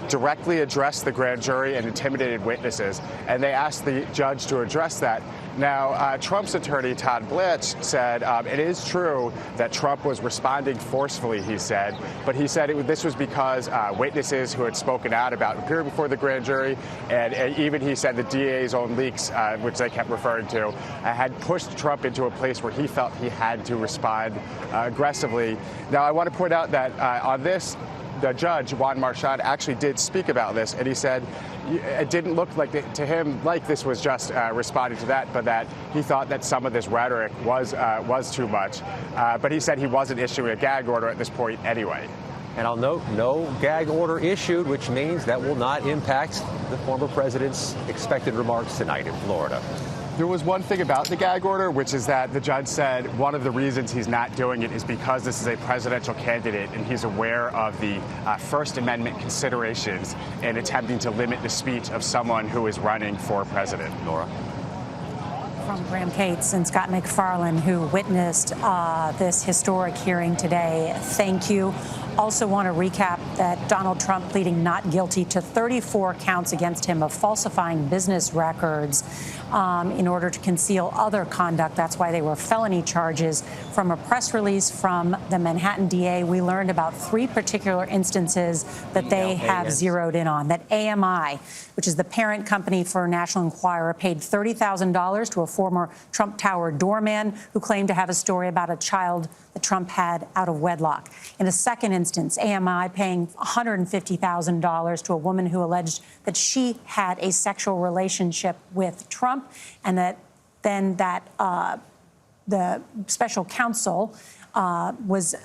directly addressed the grand jury and intimidated witnesses. And they asked the judge to address that. Now, Trump's attorney, Todd Blitz, said it is true that Trump was responding forcefully, he said, but he said this was because witnesses who had spoken out about appearing before the grand jury, and even he said the DA's own leaks, which they kept referring to, had pushed Trump into a place where he felt he had to respond aggressively. Now, I want to point out that on this, the judge, Juan Marchand, actually did speak about this, and he said it didn't look like to him like this was just responding to that, but that he thought that some of this rhetoric was too much. But he said he wasn't issuing a gag order at this point anyway. And I'll note, no gag order issued, which means that will not impact the former president's expected remarks tonight in Florida. There was one thing about the gag order, which is that the judge said one of the reasons he's not doing it is because this is a presidential candidate and he's aware of the First Amendment considerations in attempting to limit the speech of someone who is running for president. Nora. From Graham Cates and Scott McFarlane, who witnessed this historic hearing today. Thank you. Also want to recap that Donald Trump pleading not guilty to 34 counts against him of falsifying business records in order to conceal other conduct. That's why they were felony charges. From a press release from the Manhattan DA, we learned about 3 particular instances that they have zeroed in on. That AMI, which is the parent company for National Enquirer, paid $30,000 to a former Trump Tower doorman who claimed to have a story about a child that Trump had out of wedlock. In a second instance, AMI paying $150,000 to a woman who alleged that she had a sexual relationship with Trump, and that then the special counsel was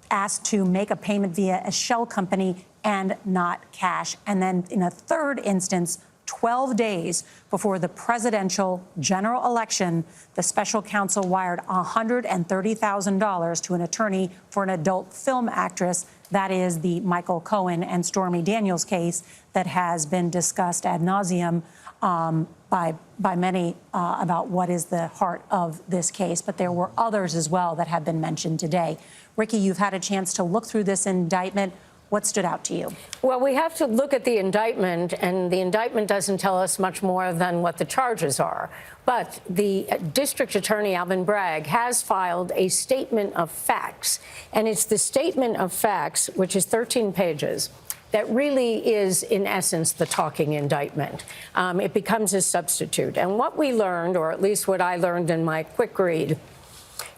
asked to make a payment via a shell company and not cash. And then in a third instance, 12 days before the presidential general election, the special counsel wired $130,000 to an attorney for an adult film actress. That is the Michael Cohen and Stormy Daniels case that has been discussed ad nauseum by many about what is the heart of this case. But there were others as well that have been mentioned today. Ricky, you've had a chance to look through this indictment. What stood out to you? Well, we have to look at the indictment, and the indictment doesn't tell us much more than what the charges are. But the district attorney, Alvin Bragg, has filed a statement of facts, and it's the statement of facts, which is 13 pages, that really is, in essence, the talking indictment. It becomes a substitute. And what we learned, or at least what I learned in my quick read,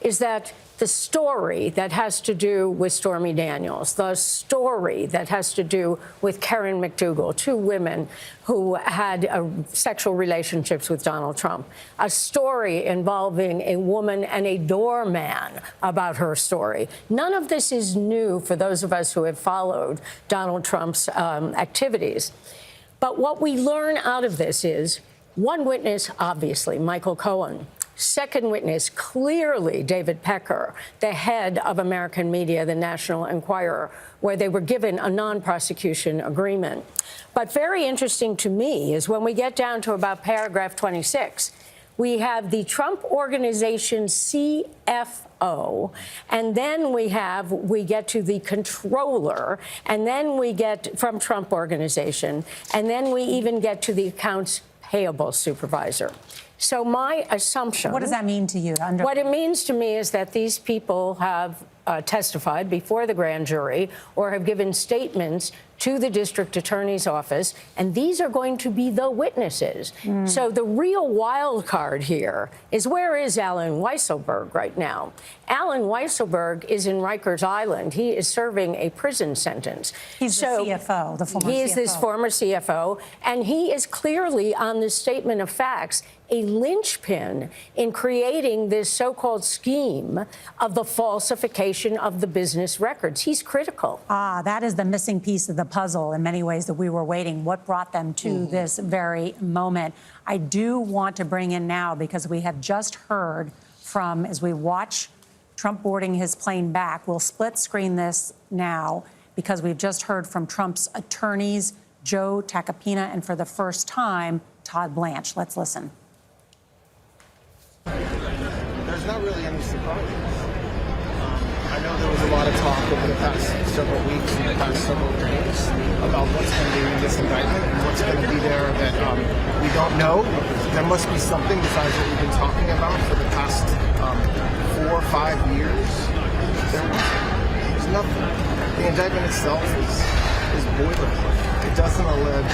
is that the story that has to do with Stormy Daniels, the story that has to do with Karen McDougal, two women who had sexual relationships with Donald Trump, a story involving a woman and a doorman about her story. None of this is new for those of us who have followed Donald Trump's activities. But what we learn out of this is one witness, obviously, Michael Cohen. Second witness, clearly David Pecker, the head of American Media, the National Enquirer, where they were given a non-prosecution agreement. But very interesting to me is when we get down to about paragraph 26, we have the Trump Organization CFO, and then we get to the controller, and then we get from Trump Organization, and then we even get to the accounts payable supervisor. So my assumption... What does that mean to you? What it means to me is that these people have testified before the grand jury or have given statements to the district attorney's office, and these are going to be the witnesses. So the real wild card here is, where is Alan Weisselberg right now? Alan Weisselberg is in Rikers Island. He is serving a prison sentence. He's the CFO, the former CFO. He is this former CFO, and he is clearly, on this statement of facts, a linchpin in creating this so-called scheme of the falsification of the business records. He's critical. That is the missing piece of the puzzle in many ways that we were waiting. What brought them to this very moment? I do want to bring in now, because we have just heard from, as we watch Trump boarding his plane back, we'll split screen this now, because we've just heard from Trump's attorneys, Joe Tacopina, and for the first time, Todd Blanche. Let's listen. There's not really any surprises. I know there was a lot of talk over the past several weeks and the past several days about what's going to be in this indictment and what's going to be there that we don't know. There must be something besides what we've been talking about for the past 4 or 5 years. There's nothing. The indictment itself is boilerplate. It doesn't allege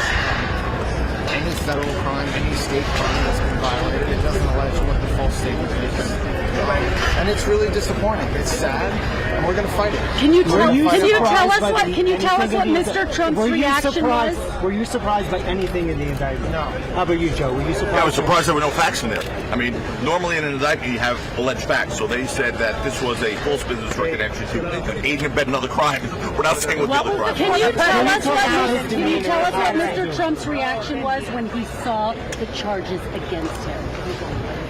any federal crime, any state crime that's been violated. It doesn't allege what the false statement is. And it's really disappointing. It's sad, and we're going to fight it. Can you tell us what Mr. Trump's reaction was? Were you surprised by anything in the indictment? No. How about you, Joe? Were you surprised? I was surprised there were no facts in there. I mean, normally in an indictment you have alleged facts. So they said that this was a false business record entry to aid and abet another crime. We're not saying what the other crime. Can you tell us what Mr. Trump's reaction was when he saw the charges against him?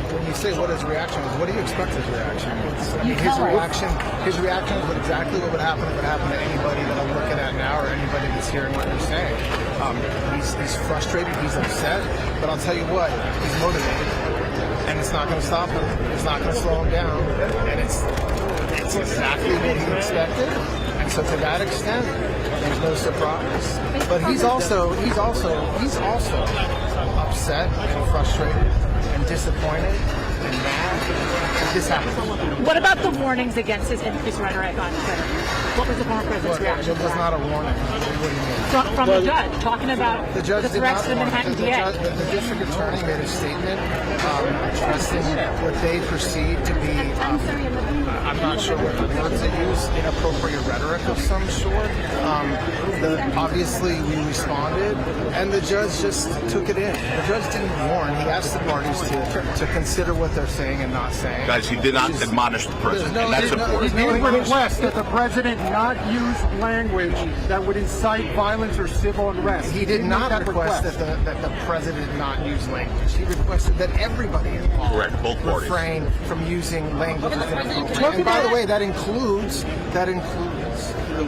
When you say what his reaction was, what do you expect his reaction was? I mean, his reaction is exactly what would happen if it happened to anybody that I'm looking at now or anybody that's hearing what you're saying. He's frustrated, he's upset, but I'll tell you what, he's motivated. And it's not going to stop him. It's not going to slow him down. And it's exactly what he expected. And so to that extent, there's no surprise. But he's also upset and frustrated and disappointed and mad. This happened. What about the warnings against his rhetoric on Twitter? What was the former president's reaction? It was not a warning. What do you mean? From the judge, talking about the threats to the Manhattan DA. The district attorney made a statement addressing what they perceived to be, I'm not sure what the words they used, inappropriate rhetoric of some sort. Obviously, we responded, and the judge just took it in. The judge didn't warn. He asked the parties to consider what they're saying and not saying. Guys, he did not admonish the president, and that's important. He made a request that the president not use language that would incite violence or civil unrest. He did not request that the president not use language. He requested that everybody involved refrain from using language. And by the way, that includes was the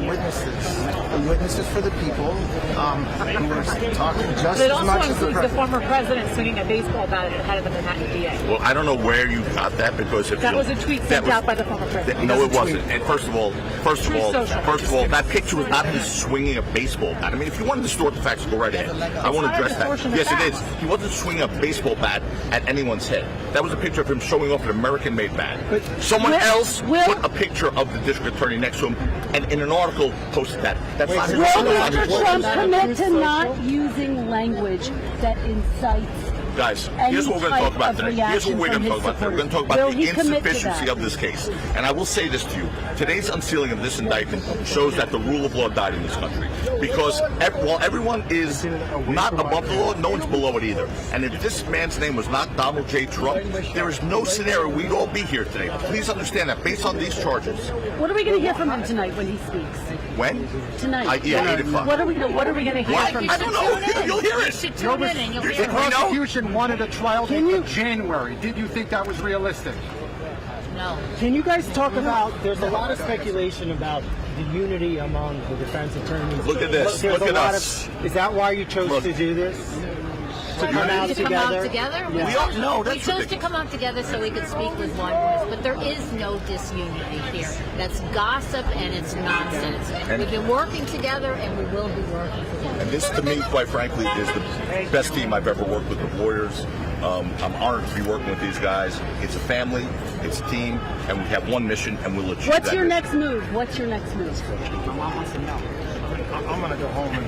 witnesses for the people who were talking just But it as much also as the includes the president. former president swinging a baseball bat at the head of the Manhattan DA. Well, I don't know where you got that because if That was a tweet sent out by the former president. No, it wasn't. And first of all, that picture was not him swinging a baseball bat. I mean, if you want to distort the facts, go right ahead. I want to address that. Yes, it is. He wasn't swinging a baseball bat at anyone's head. That was a picture of him showing off an American-made bat. Someone else put a picture of the district attorney next to him, and in an article posted that. That's not Will Mr. Trump commit to not using language that incites? Guys, here's what we're going to talk about today. Here's what we're going to talk about today. We're going to talk about the insufficiency of this case. And I will say this to you. Today's unsealing of this indictment shows that the rule of law died in this country. Because while everyone is not above the law, no one's below it either. And if this man's name was not Donald J. Trump, there is no scenario we'd all be here today. Please understand that based on these charges. What are we going to hear from him tonight when he speaks? When? Tonight. Yeah, 8 o'clock. What are we going to hear from him? I don't know. You'll hear it. The prosecution wanted a trial date for January. Did you think that was realistic? No. Can you guys talk about, there's a lot of speculation about the unity among the defense attorneys. Look at this. Look at us. Is that why you chose to do this? To come out together? Yeah. We are, no, that's we chose to come out together so we could speak with one voice, but there is no disunity here. That's gossip and it's nonsense. We've been working together and we will be working together. And this, to me, quite frankly, is the best team I've ever worked with lawyers. I'm honored to be working with these guys. It's a family, it's a team, and we have one mission, and we'll achieve What's that your mission. next move? What's your next move? I'm going to go home and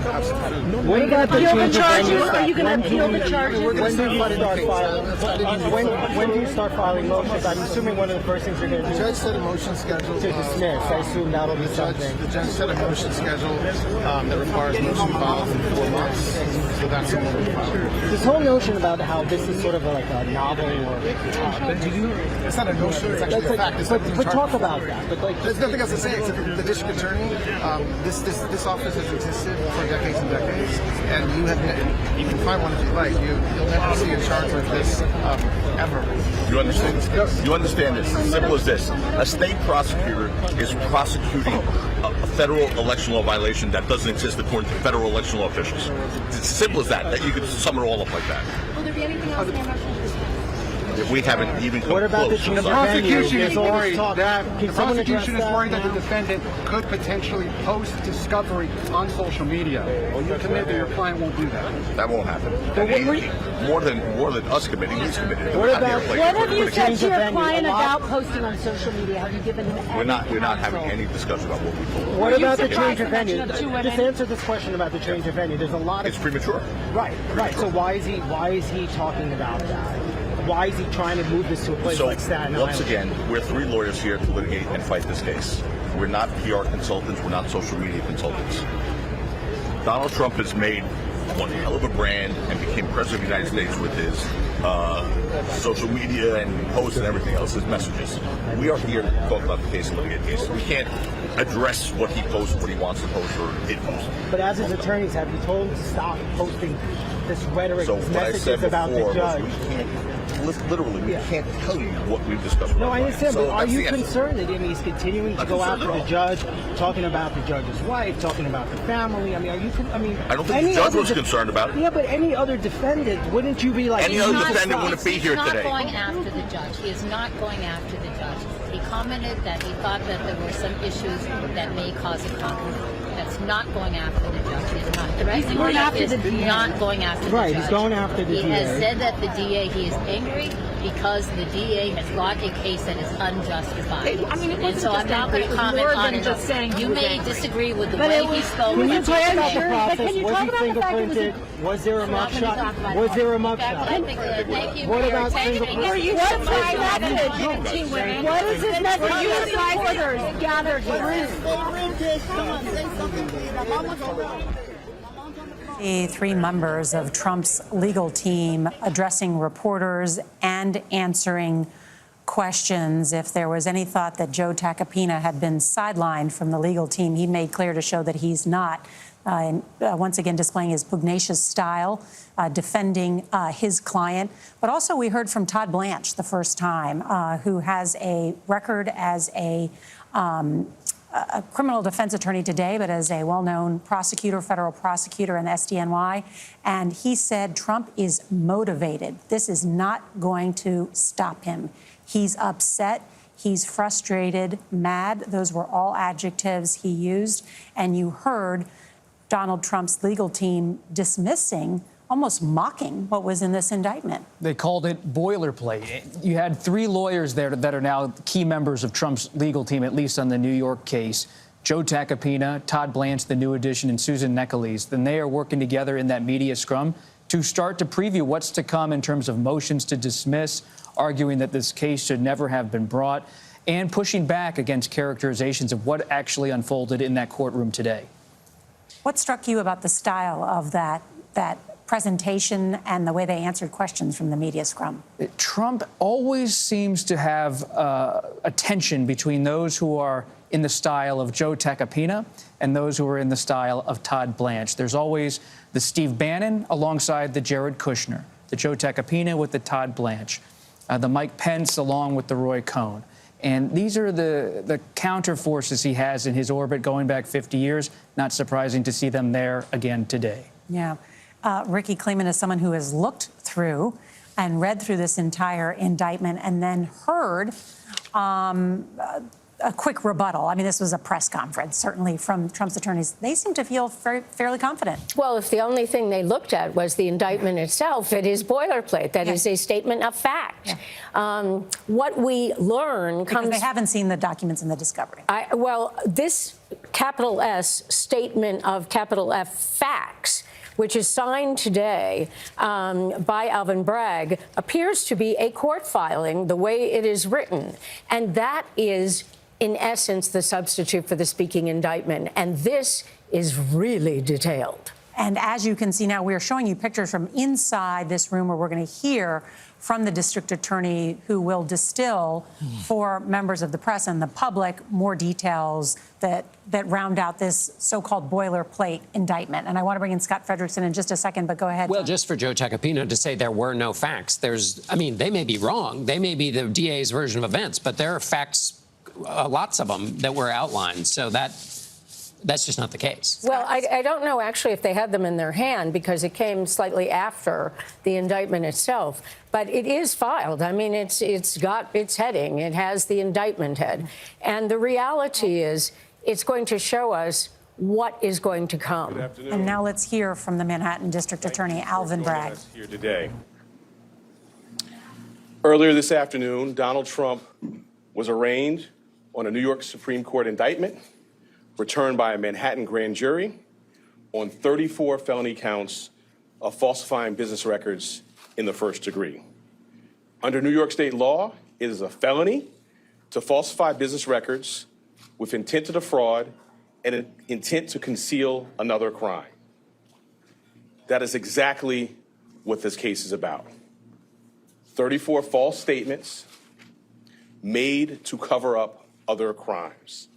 have some food. What about the charges? Are you going to appeal the charges? When do you start filing motions? I'm assuming one of the first things you're going to do. The judge set a motion schedule to dismiss. I assume that'll be something. The judge set a motion schedule that requires motion filed in 4 months. So that's the motion filed. This whole notion about how this is sort of like a novel or it's not a notion, it's actually a fact. But talk about that. But like, there's nothing else to say except the district attorney. This office has existed for decades and decades, and you can find one if you like. You'll never see a charge like this ever. You understand this? You understand this? It's simple as this. A state prosecutor is prosecuting a federal election law violation that doesn't exist according to federal election law officials. It's as simple as that. You could sum it all up like that. Will there be anything else in your motion? We haven't even come what about close. the prosecution is worried that the defendant could potentially post discovery on social media. Will you commit that your client won't do that? That won't happen. More than us committing, he's committed. What have you said to your client about posting on social media? Have you given him any We're not having any discussion about what we told. What about the change of venue? Just answer this question about the change of venue. There's a lot of It's premature. Right. So why is he talking about that? Why is he trying to move this to a place like Staten Island? Once again, we're 3 lawyers here to litigate and fight this case. We're not PR consultants. We're not social media consultants. Donald Trump has made one hell of a brand and became president of the United States with his social media and posts and everything else, his messages. We are here to talk about the case and litigate the case. We can't address what he posts, what he wants to post, or it posts. But as his attorneys, have you told him to stop posting this rhetoric, So these what I said messages about before the judge? was we can't, literally, we can't tell you what we've discussed. No, I understand, so but are you concerned that he's continuing to go after the judge, talking about the judge's wife, talking about the family? I mean, I don't think the judge was concerned about it. Yeah, but any other defendant, wouldn't you be like... Any other defendant wouldn't be here today. He's not going after the judge. He is not going after the judge. He commented that he thought that there were some issues that may cause a conflict. That's not going after the judge. He's not. The reason going after the DA. Not going after the judge. Right, he's going after the DA. He has said that the DA, he is angry because the DA has brought a case that is unjustified. And so I'm not going to comment on it. You may disagree with the way he spoke. Can you talk about the process? Was he fingerprinted? Was there a mugshot? Was there a mugshot? Thank you. What about fingerprints? What's his message? What is his message? You supporters gathered here. The 3 members of Trump's legal team addressing reporters and answering questions. If there was any thought that Joe Tacopina had been sidelined from the legal team, he made clear to show that he's not. Once again, displaying his pugnacious style, defending his client. But also we heard from Todd Blanche the first time, who has a record as a a criminal defense attorney today, but as a well-known prosecutor, federal prosecutor in the SDNY, and he said Trump is motivated. This is not going to stop him. He's upset. He's frustrated, mad. Those were all adjectives he used. And you heard Donald Trump's legal team dismissing, almost mocking what was in this indictment. They called it boilerplate. You had 3 lawyers there that are now key members of Trump's legal team, at least on the New York case. Joe Tacopina, Todd Blanche, the new addition, and Susan Necheles. Then they are working together in that media scrum to start to preview what's to come in terms of motions to dismiss, arguing that this case should never have been brought, and pushing back against characterizations of what actually unfolded in that courtroom today. What struck you about the style of that presentation and the way they answered questions from the media scrum? Trump always seems to have a tension between those who are in the style of Joe Tacopina and those who are in the style of Todd Blanche. There's always the Steve Bannon alongside the Jared Kushner, the Joe Tacopina with the Todd Blanche, the Mike Pence along with the Roy Cohn. And these are the counter forces he has in his orbit going back 50 years. Not surprising to see them there again today. Yeah. Ricky Kleeman is someone who has looked through and read through this entire indictment and then heard a quick rebuttal. I mean, this was a press conference, certainly from Trump's attorneys. They seem to feel fairly confident. Well, if the only thing they looked at was the indictment itself, it is boilerplate. That is a statement of fact. Yeah. What we learn comes... Because they haven't seen the documents in the discovery. Well, this capital S statement of capital F facts, which is signed today by Alvin Bragg, appears to be a court filing the way it is written. And that is, in essence, the substitute for the speaking indictment. And this is really detailed. And as you can see now, we're showing you pictures from inside this room where we're going to hear from the district attorney who will distill for members of the press and the public more details that round out this so-called boilerplate indictment. And I want to bring in Scott Frederickson in just a second, but go ahead. Well, just for Joe Tacopina to say there were no facts, I mean, they may be wrong. They may be the DA's version of events, but there are facts, lots of them, that were outlined. So that's just not the case. Well, I don't know, actually, if they had them in their hand, because it came slightly after the indictment itself. But it is filed. I mean, it's got its heading. It has the indictment head. And the reality is it's going to show us what is going to come. Good afternoon. And now let's hear from the Manhattan District Attorney, Alvin Bragg. Here today. Earlier this afternoon, Donald Trump was arraigned on a New York Supreme Court indictment returned by a Manhattan grand jury on 34 felony counts of falsifying business records in the first degree. Under New York state law, it is a felony to falsify business records with intent to defraud and an intent to conceal another crime. That is exactly what this case is about. 34 false statements made to cover up other crimes.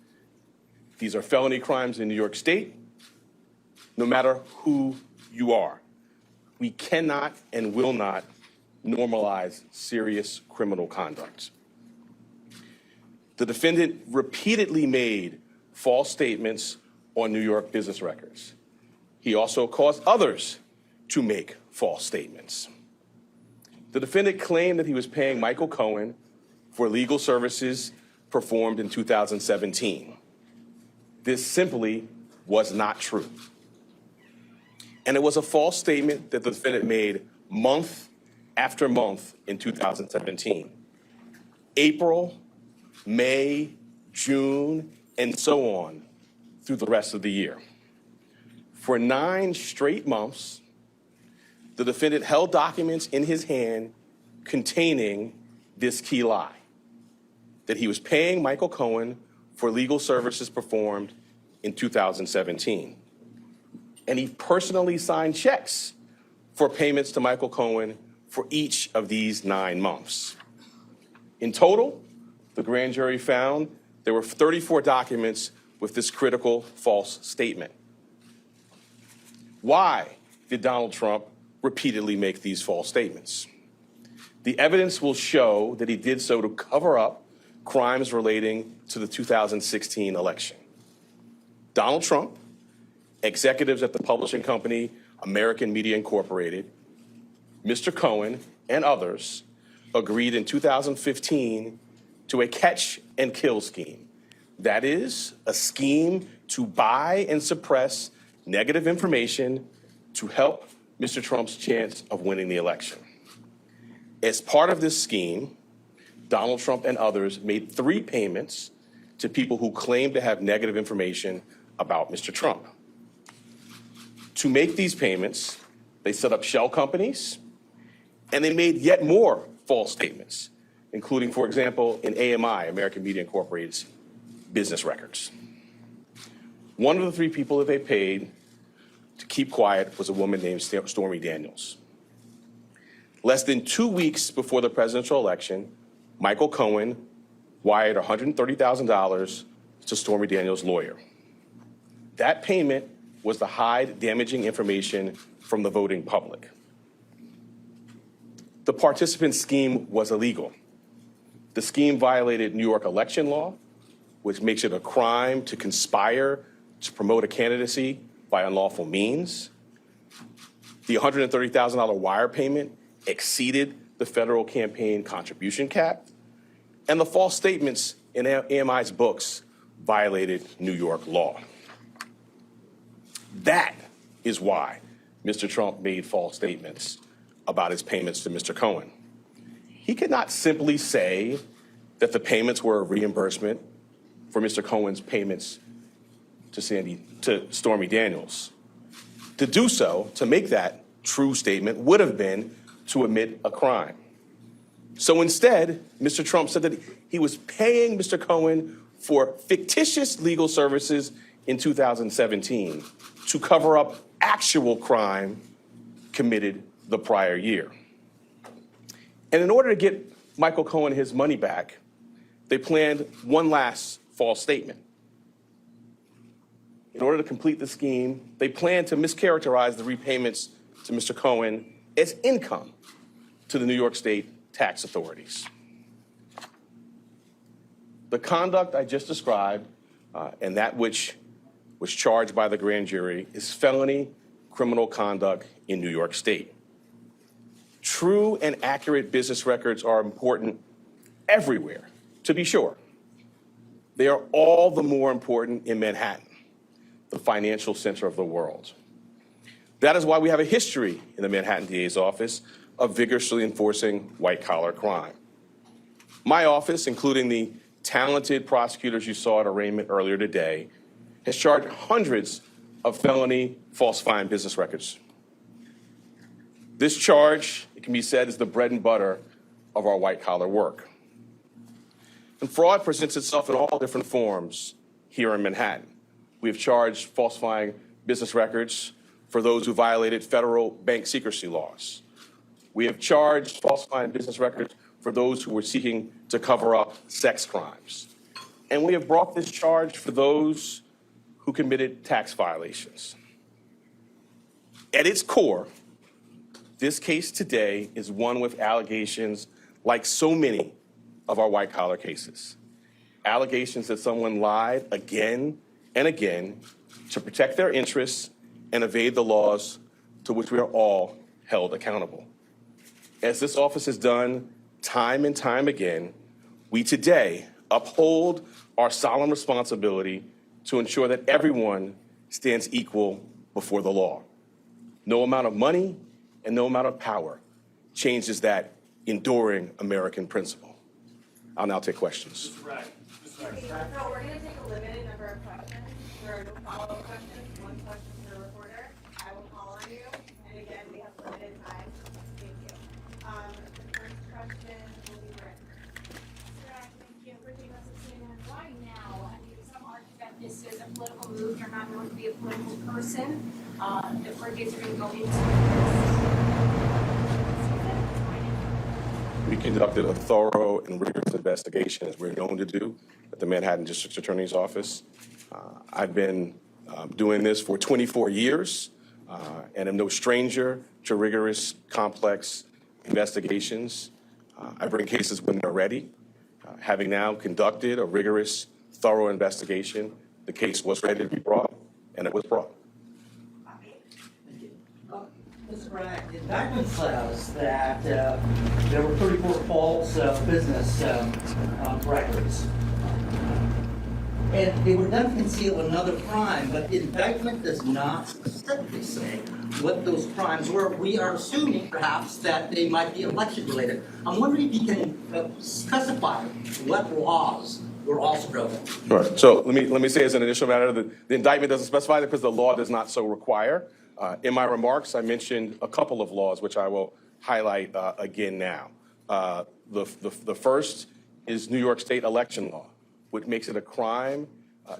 These are felony crimes in New York State, no matter who you are. We cannot and will not normalize serious criminal conduct. The defendant repeatedly made false statements on New York business records. He also caused others to make false statements. The defendant claimed that he was paying Michael Cohen for legal services performed in 2017. This simply was not true. And it was a false statement that the defendant made month after month in 2017. April, May, June, and so on through the rest of the year. For 9 straight months, the defendant held documents in his hand containing this key lie, that he was paying Michael Cohen for legal services performed in 2017. And he personally signed checks for payments to Michael Cohen for each of these 9 months. In total, the grand jury found there were 34 documents with this critical false statement. Why did Donald Trump repeatedly make these false statements? The evidence will show that he did so to cover up crimes relating to the 2016 election. Donald Trump, executives at the publishing company American Media Incorporated, Mr. Cohen, and others agreed in 2015 to a catch and kill scheme. That is, a scheme to buy and suppress negative information to help Mr. Trump's chance of winning the election. As part of this scheme, Donald Trump and others made 3 payments to people who claimed to have negative information about Mr. Trump. To make these payments, they set up shell companies, and they made yet more false statements, including, for example, in AMI, American Media Incorporated's business records. One of the 3 people that they paid to keep quiet was a woman named Stormy Daniels. Less than 2 weeks before the presidential election, Michael Cohen wired $130,000 to Stormy Daniels' lawyer. That payment was to hide damaging information from the voting public. The participant scheme was illegal. The scheme violated New York election law, which makes it a crime to conspire to promote a candidacy by unlawful means. The $130,000 wire payment exceeded the federal campaign contribution cap, and the false statements in AMI's books violated New York law. That is why Mr. Trump made false statements about his payments to Mr. Cohen. He could not simply say that the payments were a reimbursement for Mr. Cohen's payments to Stormy Daniels. To do so, to make that true statement, would have been to admit a crime. So instead, Mr. Trump said that he was paying Mr. Cohen for fictitious legal services in 2017 to cover up actual crime committed the prior year. And in order to get Michael Cohen his money back, they planned one last false statement. In order to complete the scheme, they planned to mischaracterize the repayments to Mr. Cohen as income to the New York State tax authorities. The conduct I just described and that which was charged by the grand jury is felony criminal conduct in New York State. True and accurate business records are important everywhere, to be sure. They are all the more important in Manhattan, the financial center of the world. That is why we have a history in the Manhattan DA's office of vigorously enforcing white-collar crime. My office, including the talented prosecutors you saw at arraignment earlier today, has charged hundreds of felony falsifying business records. This charge, it can be said, is the bread and butter of our white-collar work. And fraud presents itself in all different forms here in Manhattan. We have charged falsifying business records for those who violated federal bank secrecy laws. We have charged falsifying business records for those who were seeking to cover up sex crimes. And we have brought this charge for those who committed tax violations. At its core, this case today is one with allegations like so many of our white-collar cases. Allegations that someone lied again and again to protect their interests and evade the laws to which we are all held accountable. As this office has done time and time again, we today uphold our solemn responsibility to ensure that everyone stands equal before the law. No amount of money and no amount of power changes that enduring American principle. I'll now take questions. So we're going to take a limited number of questions. There are no follow-up questions. One question per reporter. I will call on you. And again, we have limited time. Thank you. The first question will be Rick. Thank you for taking us to CNN. Why now? I mean, some argue that this is a political move. You're not known to be a political person. The purges are going to go into this. We conducted a thorough and rigorous investigation, as we're known to do, at the Manhattan District Attorney's Office. I've been doing this for 24 years and am no stranger to rigorous, complex investigations. I bring cases when they're ready. Having now conducted a rigorous, thorough investigation, the case was ready to be brought. and it was brought. Mr. Bragg, the indictment says that there were 34 false business records. And they were done to conceal another crime, but the indictment does not specifically say what those crimes were. We are assuming, perhaps, that they might be election-related. I'm wondering if you can specify what laws were also broken. Right. So let me say as an initial matter that the indictment doesn't specify that because the law does not so require. In my remarks, I mentioned a couple of laws, which I will highlight again now. The first is New York State election law, which makes it a crime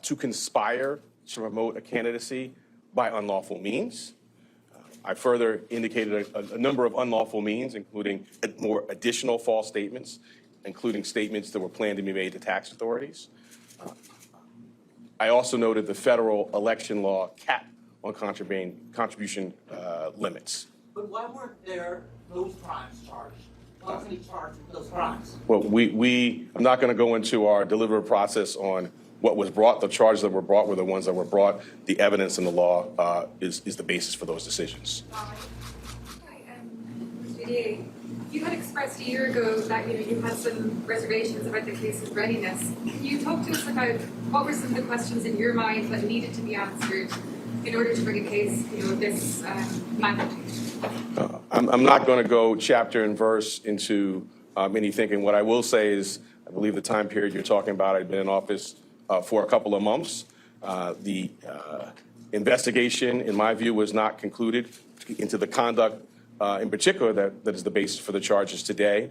to conspire to promote a candidacy by unlawful means. I further indicated a number of unlawful means, including more additional false statements, including statements that were planned to be made to tax authorities. I also noted the federal election law cap on contribution limits. But why weren't there those crimes charged? Why wasn't he charged with those crimes? Well, I'm not going to go into our deliberative process on what was brought. The charges that were brought were the ones that were brought. The evidence in the law is the basis for those decisions. Mr. DA, you had expressed a year ago that you had some reservations about the case's readiness. Can you talk to us about what were some of the questions in your mind that needed to be answered in order to bring a case of this magnitude? I'm not going to go chapter and verse into any thinking. What I will say is, I believe the time period you're talking about, I've been in office for a couple of months. The investigation, in my view, was not concluded into the conduct in particular that is the basis for the charges today.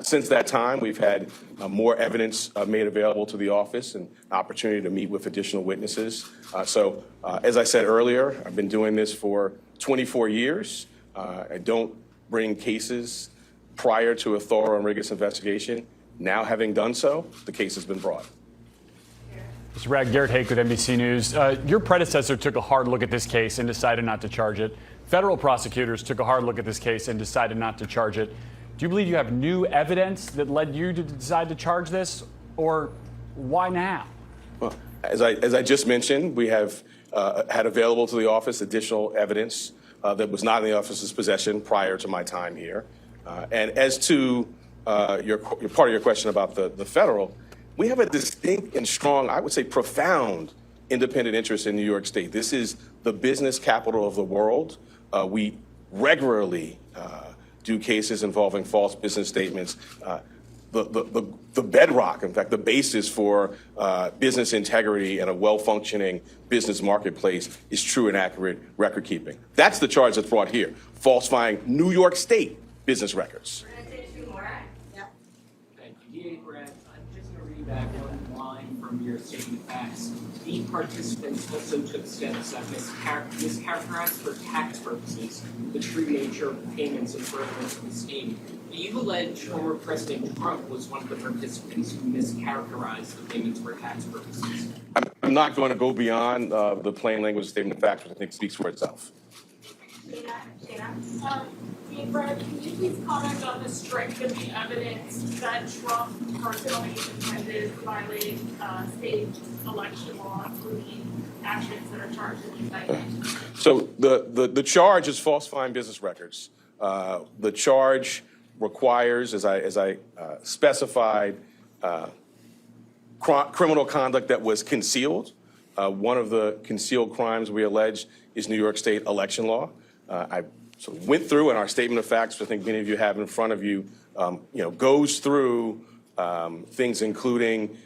Since that time, we've had more evidence made available to the office and opportunity to meet with additional witnesses. So, as I said earlier, I've been doing this for 24 years. I don't bring cases prior to a thorough and rigorous investigation. Now, having done so, the case has been brought. Mr. Bragg, Garrett Hake with NBC News. Your predecessor took a hard look at this case and decided not to charge it. Federal prosecutors took a hard look at this case and decided not to charge it. Do you believe you have new evidence that led you to decide to charge this, or why now? Well, as I just mentioned, we have had available to the office additional evidence that was not in the office's possession prior to my time here. And as to your part of your question about the federal, we have a distinct and strong, I would say profound, independent interest in New York State. This is the business capital of the world. We regularly do cases involving false business statements. The bedrock, in fact, the basis for business integrity and a well-functioning business marketplace is true and accurate record keeping. That's the charge that's brought here, falsifying New York State business records. DA Brett, I'm just going to read back one line from your statement of facts. The participants also took steps that mischaracterized for tax purposes the true nature of payments and furtherance of the scheme. You allege former President Trump was one of the participants who mischaracterized the payments for tax purposes. I'm not going to go beyond the plain language statement of facts, which I think speaks for itself. Brett, can you please comment on the strength of the evidence that Trump personally intended violating state election law through the actions that are charged in the indictment? So the charge is falsifying business records. The charge requires, as I specified, criminal conduct that was concealed. One of the concealed crimes we allege is New York State election law. I sort of went through in our statement of facts, which I think many of you have in front of you, goes through things including,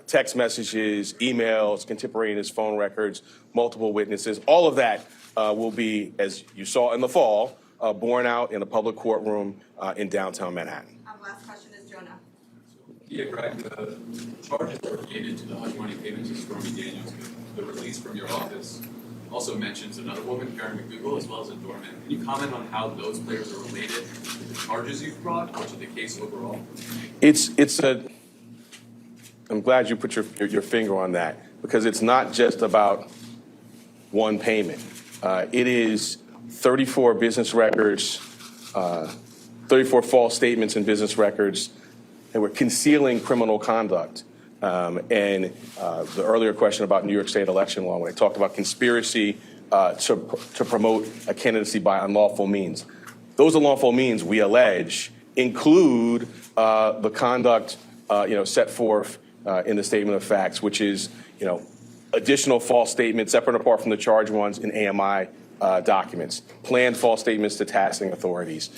text messages, emails, contemporaneous phone records, multiple witnesses. All of that will be, as you saw in the fall, borne out in a public courtroom in downtown Manhattan. Last question is Jonah. Yeah, Greg, the charges that were related to the hush money payments to Stormy Daniels, the release from your office also mentions another woman, Karen McDougal, as well as a doorman. Can you comment on how those players are related to the charges you've brought or to the case overall? I'm glad you put your finger on that, because it's not just about one payment. It is 34 business records, 34 false statements in business records that were concealing criminal conduct And the earlier question about New York State election law, when I talked about conspiracy to promote a candidacy by unlawful means, those unlawful means we allege include the conduct set forth in the statement of facts, which is additional false statements separate and apart from the charged ones in AMI documents, planned false statements to taxing authorities.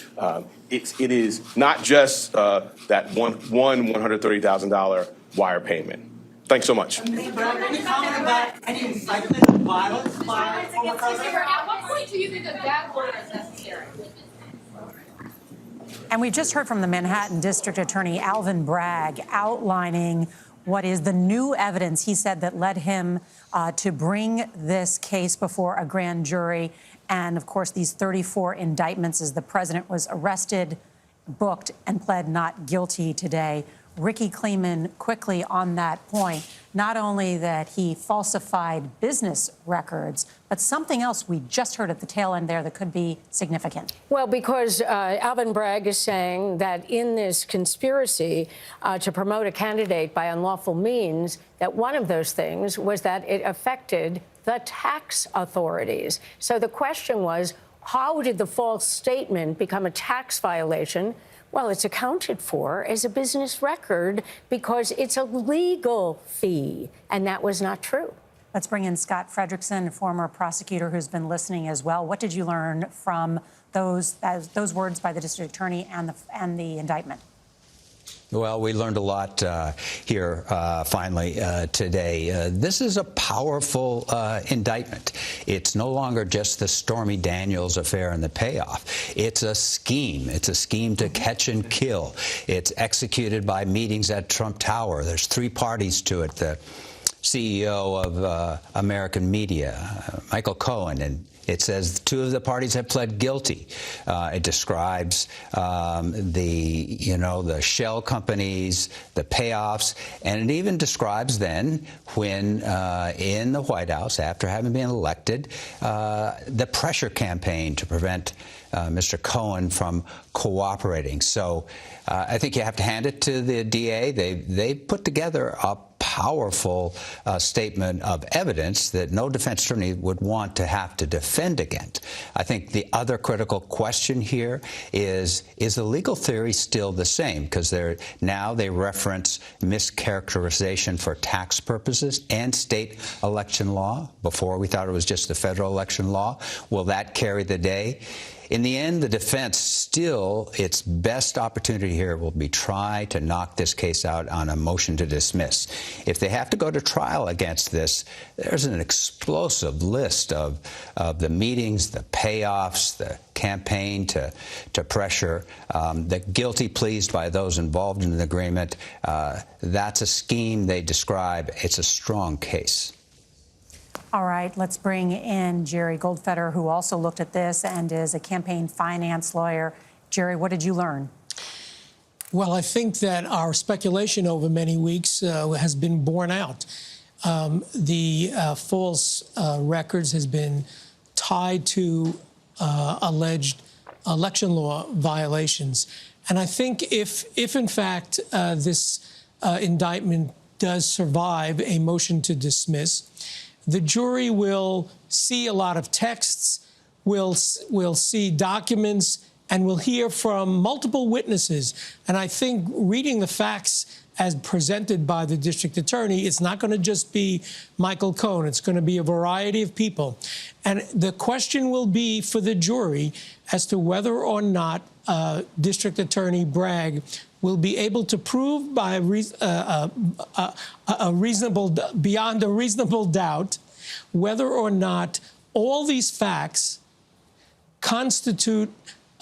It is not just that one $130,000 wire payment. Thanks so much. Any comment about any incitement of violence by former president? At what point do you think that word is necessary? And we just heard from the Manhattan District Attorney Alvin Bragg outlining what is the new evidence he said that led him to bring this case before a grand jury. And of course, these 34 indictments as the president was arrested, booked, and pled not guilty today. Ricky Kleeman, quickly on that point, not only that he falsified business records, but something else we just heard at the tail end there that could be significant. Well, because Alvin Bragg is saying that in this conspiracy to promote a candidate by unlawful means, that one of those things was that it affected the tax authorities. So the question was, how did the false statement become a tax violation? Well, it's accounted for as a business record because it's a legal fee, and that was not true. Let's bring in Scott Fredrickson, former prosecutor who's been listening as well. What did you learn from those words by the district attorney and the indictment? Well, we learned a lot here finally today. This is a powerful indictment. It's no longer just the Stormy Daniels affair and the payoff. It's a scheme. It's a scheme to catch and kill. It's executed by meetings at Trump Tower. There's three parties to it. The CEO of American Media, Michael Cohen, and it says two of the parties have pled guilty. It describes the shell companies, the payoffs, and it even describes then when in the White House, after having been elected, the pressure campaign to prevent Mr. Cohen from cooperating. So I think you have to hand it to the DA. They put together a powerful statement of evidence that no defense attorney would want to have to defend against. I think the other critical question here is the legal theory still the same? Because now they reference mischaracterization for tax purposes and state election law. Before, we thought it was just the federal election law. Will that carry the day? In the end, the defense still, its best opportunity here will be try to knock this case out on a motion to dismiss. If they have to go to trial against this, there's an explosive list of the meetings, the payoffs, the campaign to pressure, the guilty pleas by those involved in the agreement. That's a scheme they describe. It's a strong case. All right, let's bring in Jerry Goldfeder, who also looked at this and is a campaign finance lawyer. Jerry, what did you learn? Well, I think that our speculation over many weeks has been borne out. The false records has been tied to alleged election law violations. And I think if in fact this indictment does survive a motion to dismiss, the jury will see a lot of texts, will see documents, and will hear from multiple witnesses. And I think reading the facts as presented by the district attorney, it's not going to just be Michael Cohen. It's going to be a variety of people. And the question will be for the jury as to whether or not District Attorney Bragg will be able to prove by beyond a reasonable doubt whether or not all these facts constitute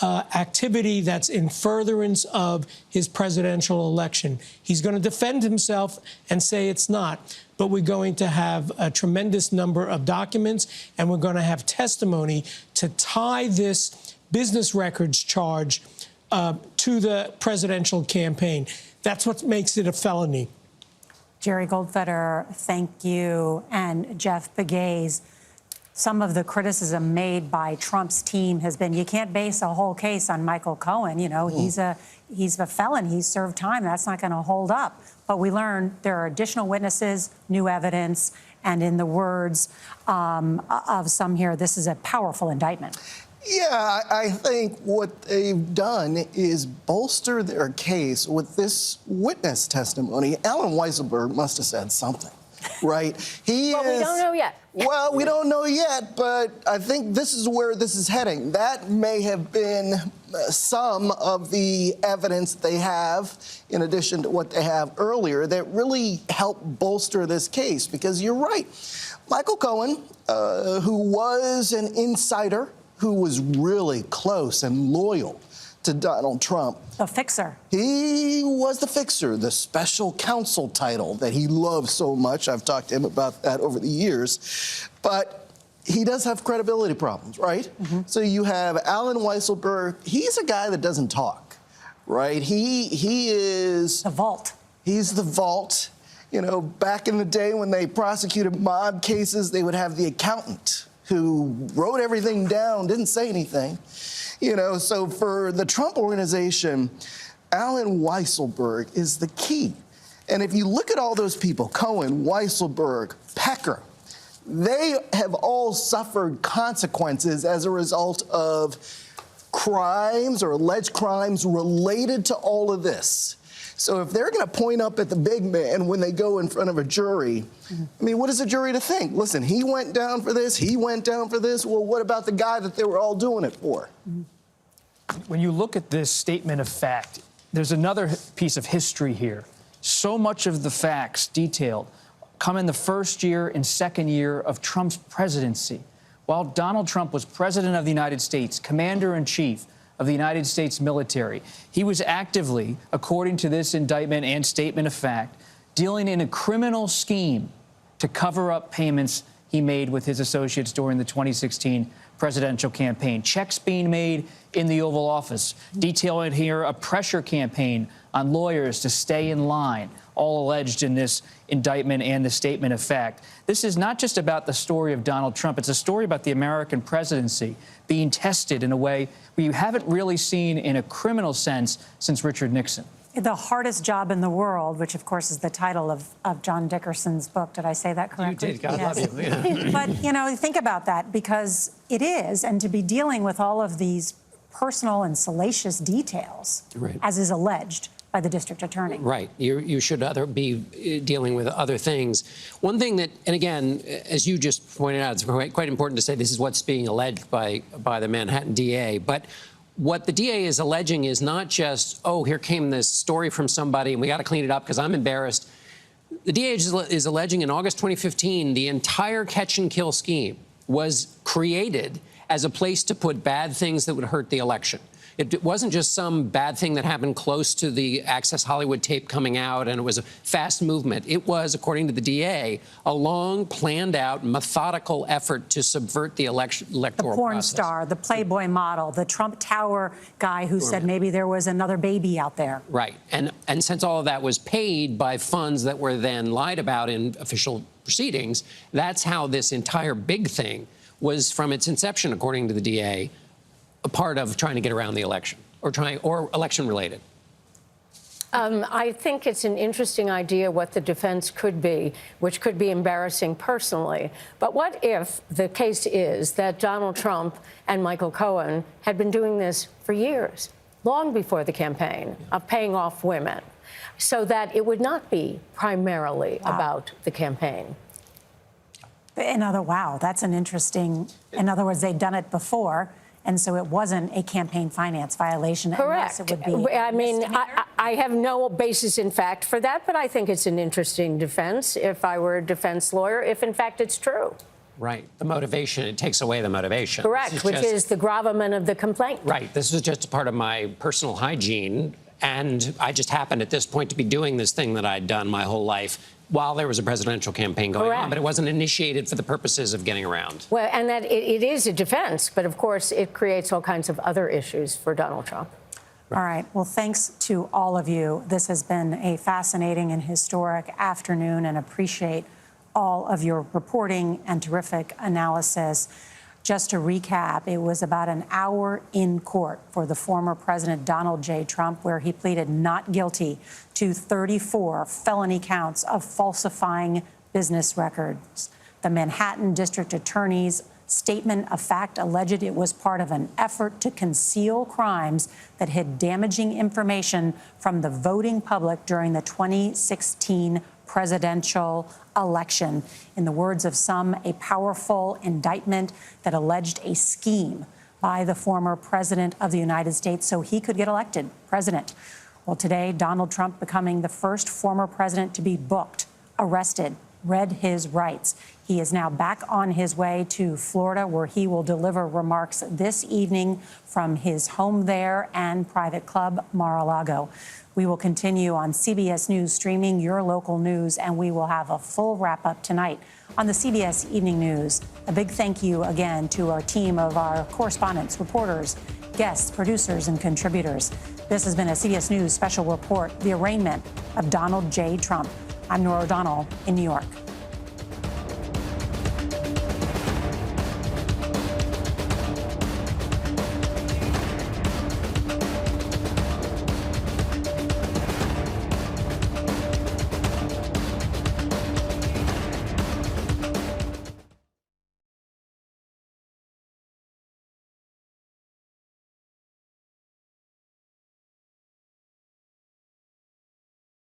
activity that's in furtherance of his presidential election. He's going to defend himself and say it's not, but we're going to have a tremendous number of documents, and we're going to have testimony to tie this business records charge to the presidential campaign. That's what makes it a felony. Jerry Goldfeder, thank you. And Jeff Pegues, some of the criticism made by Trump's team has been, you can't base a whole case on Michael Cohen. You know, he's a felon. He's served time. That's not going to hold up. But we learned there are additional witnesses, new evidence, and in the words of some here, this is a powerful indictment. Yeah, I think what they've done is bolster their case with this witness testimony. Alan Weisselberg must have said something, right? We don't know yet. Well, we don't know yet, but I think this is where this is heading. That may have been some of the evidence they have, in addition to what they have earlier, that really helped bolster this case. Because you're right, Michael Cohen, who was an insider, who was really close and loyal to Donald Trump. The fixer. He was the fixer, the special counsel title that he loved so much. I've talked to him about that over the years. But he does have credibility problems, right? So you have Alan Weisselberg. He's a guy that doesn't talk, right? He is... The vault. He's the vault. You know, back in the day when they prosecuted mob cases, they would have the accountant who wrote everything down, didn't say anything. You know, so for the Trump organization, Alan Weisselberg is the key. And if you look at all those people, Cohen, Weisselberg, Pecker, they have all suffered consequences as a result of crimes or alleged crimes related to all of this. So if they're going to point up at the big man when they go in front of a jury, I mean, what is a jury to think? Listen, he went down for this, he went down for this. Well, what about the guy that they were all doing it for? When you look at this statement of fact, there's another piece of history here. So much of the facts detailed come in the first year and second year of Trump's presidency. While Donald Trump was president of the United States, commander-in-chief of the United States military, he was actively, according to this indictment and statement of fact, dealing in a criminal scheme to cover up payments he made with his associates during the 2016 presidential campaign. Checks being made in the Oval Office, detailing here a pressure campaign on lawyers to stay in line, all alleged in this indictment and the statement of fact. This is not just about the story of Donald Trump. It's a story about the American presidency being tested in a way we haven't really seen in a criminal sense since Richard Nixon. The hardest job in the world, which of course is the title of John Dickerson's book. Did I say that correctly? You did. God love you. Yeah. But, you know, think about that, because it is, and to be dealing with all of these personal and salacious details, as is alleged by the district attorney. Right. You should be dealing with other things. One thing that, and again, as you just pointed out, it's quite important to say this is what's being alleged by the Manhattan DA. But what the DA is alleging is not just, oh, here came this story from somebody and we got to clean it up because I'm embarrassed. The DA is alleging in August 2015, the entire catch and kill scheme was created as a place to put bad things that would hurt the election. It wasn't just some bad thing that happened close to the Access Hollywood tape coming out and it was a fast movement. It was, according to the DA, a long, planned-out, methodical effort to subvert the electoral process. The porn star, the Playboy model, the Trump Tower guy who said maybe there was another baby out there. Right. And since all of that was paid by funds that were then lied about in official proceedings, that's how this entire big thing was, from its inception, according to the DA, a part of trying to get around the election or election related. I think it's an interesting idea what the defense could be, which could be embarrassing personally. But what if the case is that Donald Trump and Michael Cohen had been doing this for years, long before the campaign, of paying off women, so that it would not be primarily about the campaign? Wow, that's an interesting, in other words, they'd done it before. And so it wasn't a campaign finance violation. Correct. It would be I mean, I have no basis in fact for that, but I think it's an interesting defense if I were a defense lawyer, if in fact it's true. Right. The motivation, it takes away the motivation. Correct, which is the gravamen of the complaint. Right. This is just a part of my personal hygiene. And I just happened at this point to be doing this thing that I'd done my whole life while there was a presidential campaign going on, but it wasn't initiated for the purposes of getting around. Well, and that it is a defense, but of course it creates all kinds of other issues for Donald Trump. All right. Well, thanks to all of you. This has been a fascinating and historic afternoon, and appreciate all of your reporting and terrific analysis. Just to recap, it was about an hour in court for the former President Donald J. Trump, where he pleaded not guilty to 34 felony counts of falsifying business records. The Manhattan District Attorney's statement of fact alleged it was part of an effort to conceal crimes that hid damaging information from the voting public during the 2016 presidential election. In the words of some, a powerful indictment that alleged a scheme by the former president of the United States so he could get elected president. Well, today, Donald Trump becoming the first former president to be booked, arrested, read his rights. He is now back on his way to Florida, where he will deliver remarks this evening from his home there and private club, Mar-a-Lago. We will continue on CBS News streaming your local news, and we will have a full wrap-up tonight on the CBS Evening News. A big thank you again to our team of our correspondents, reporters, guests, producers, and contributors. This has been a CBS News special report, the arraignment of Donald J. Trump. I'm Nora O'Donnell in New York.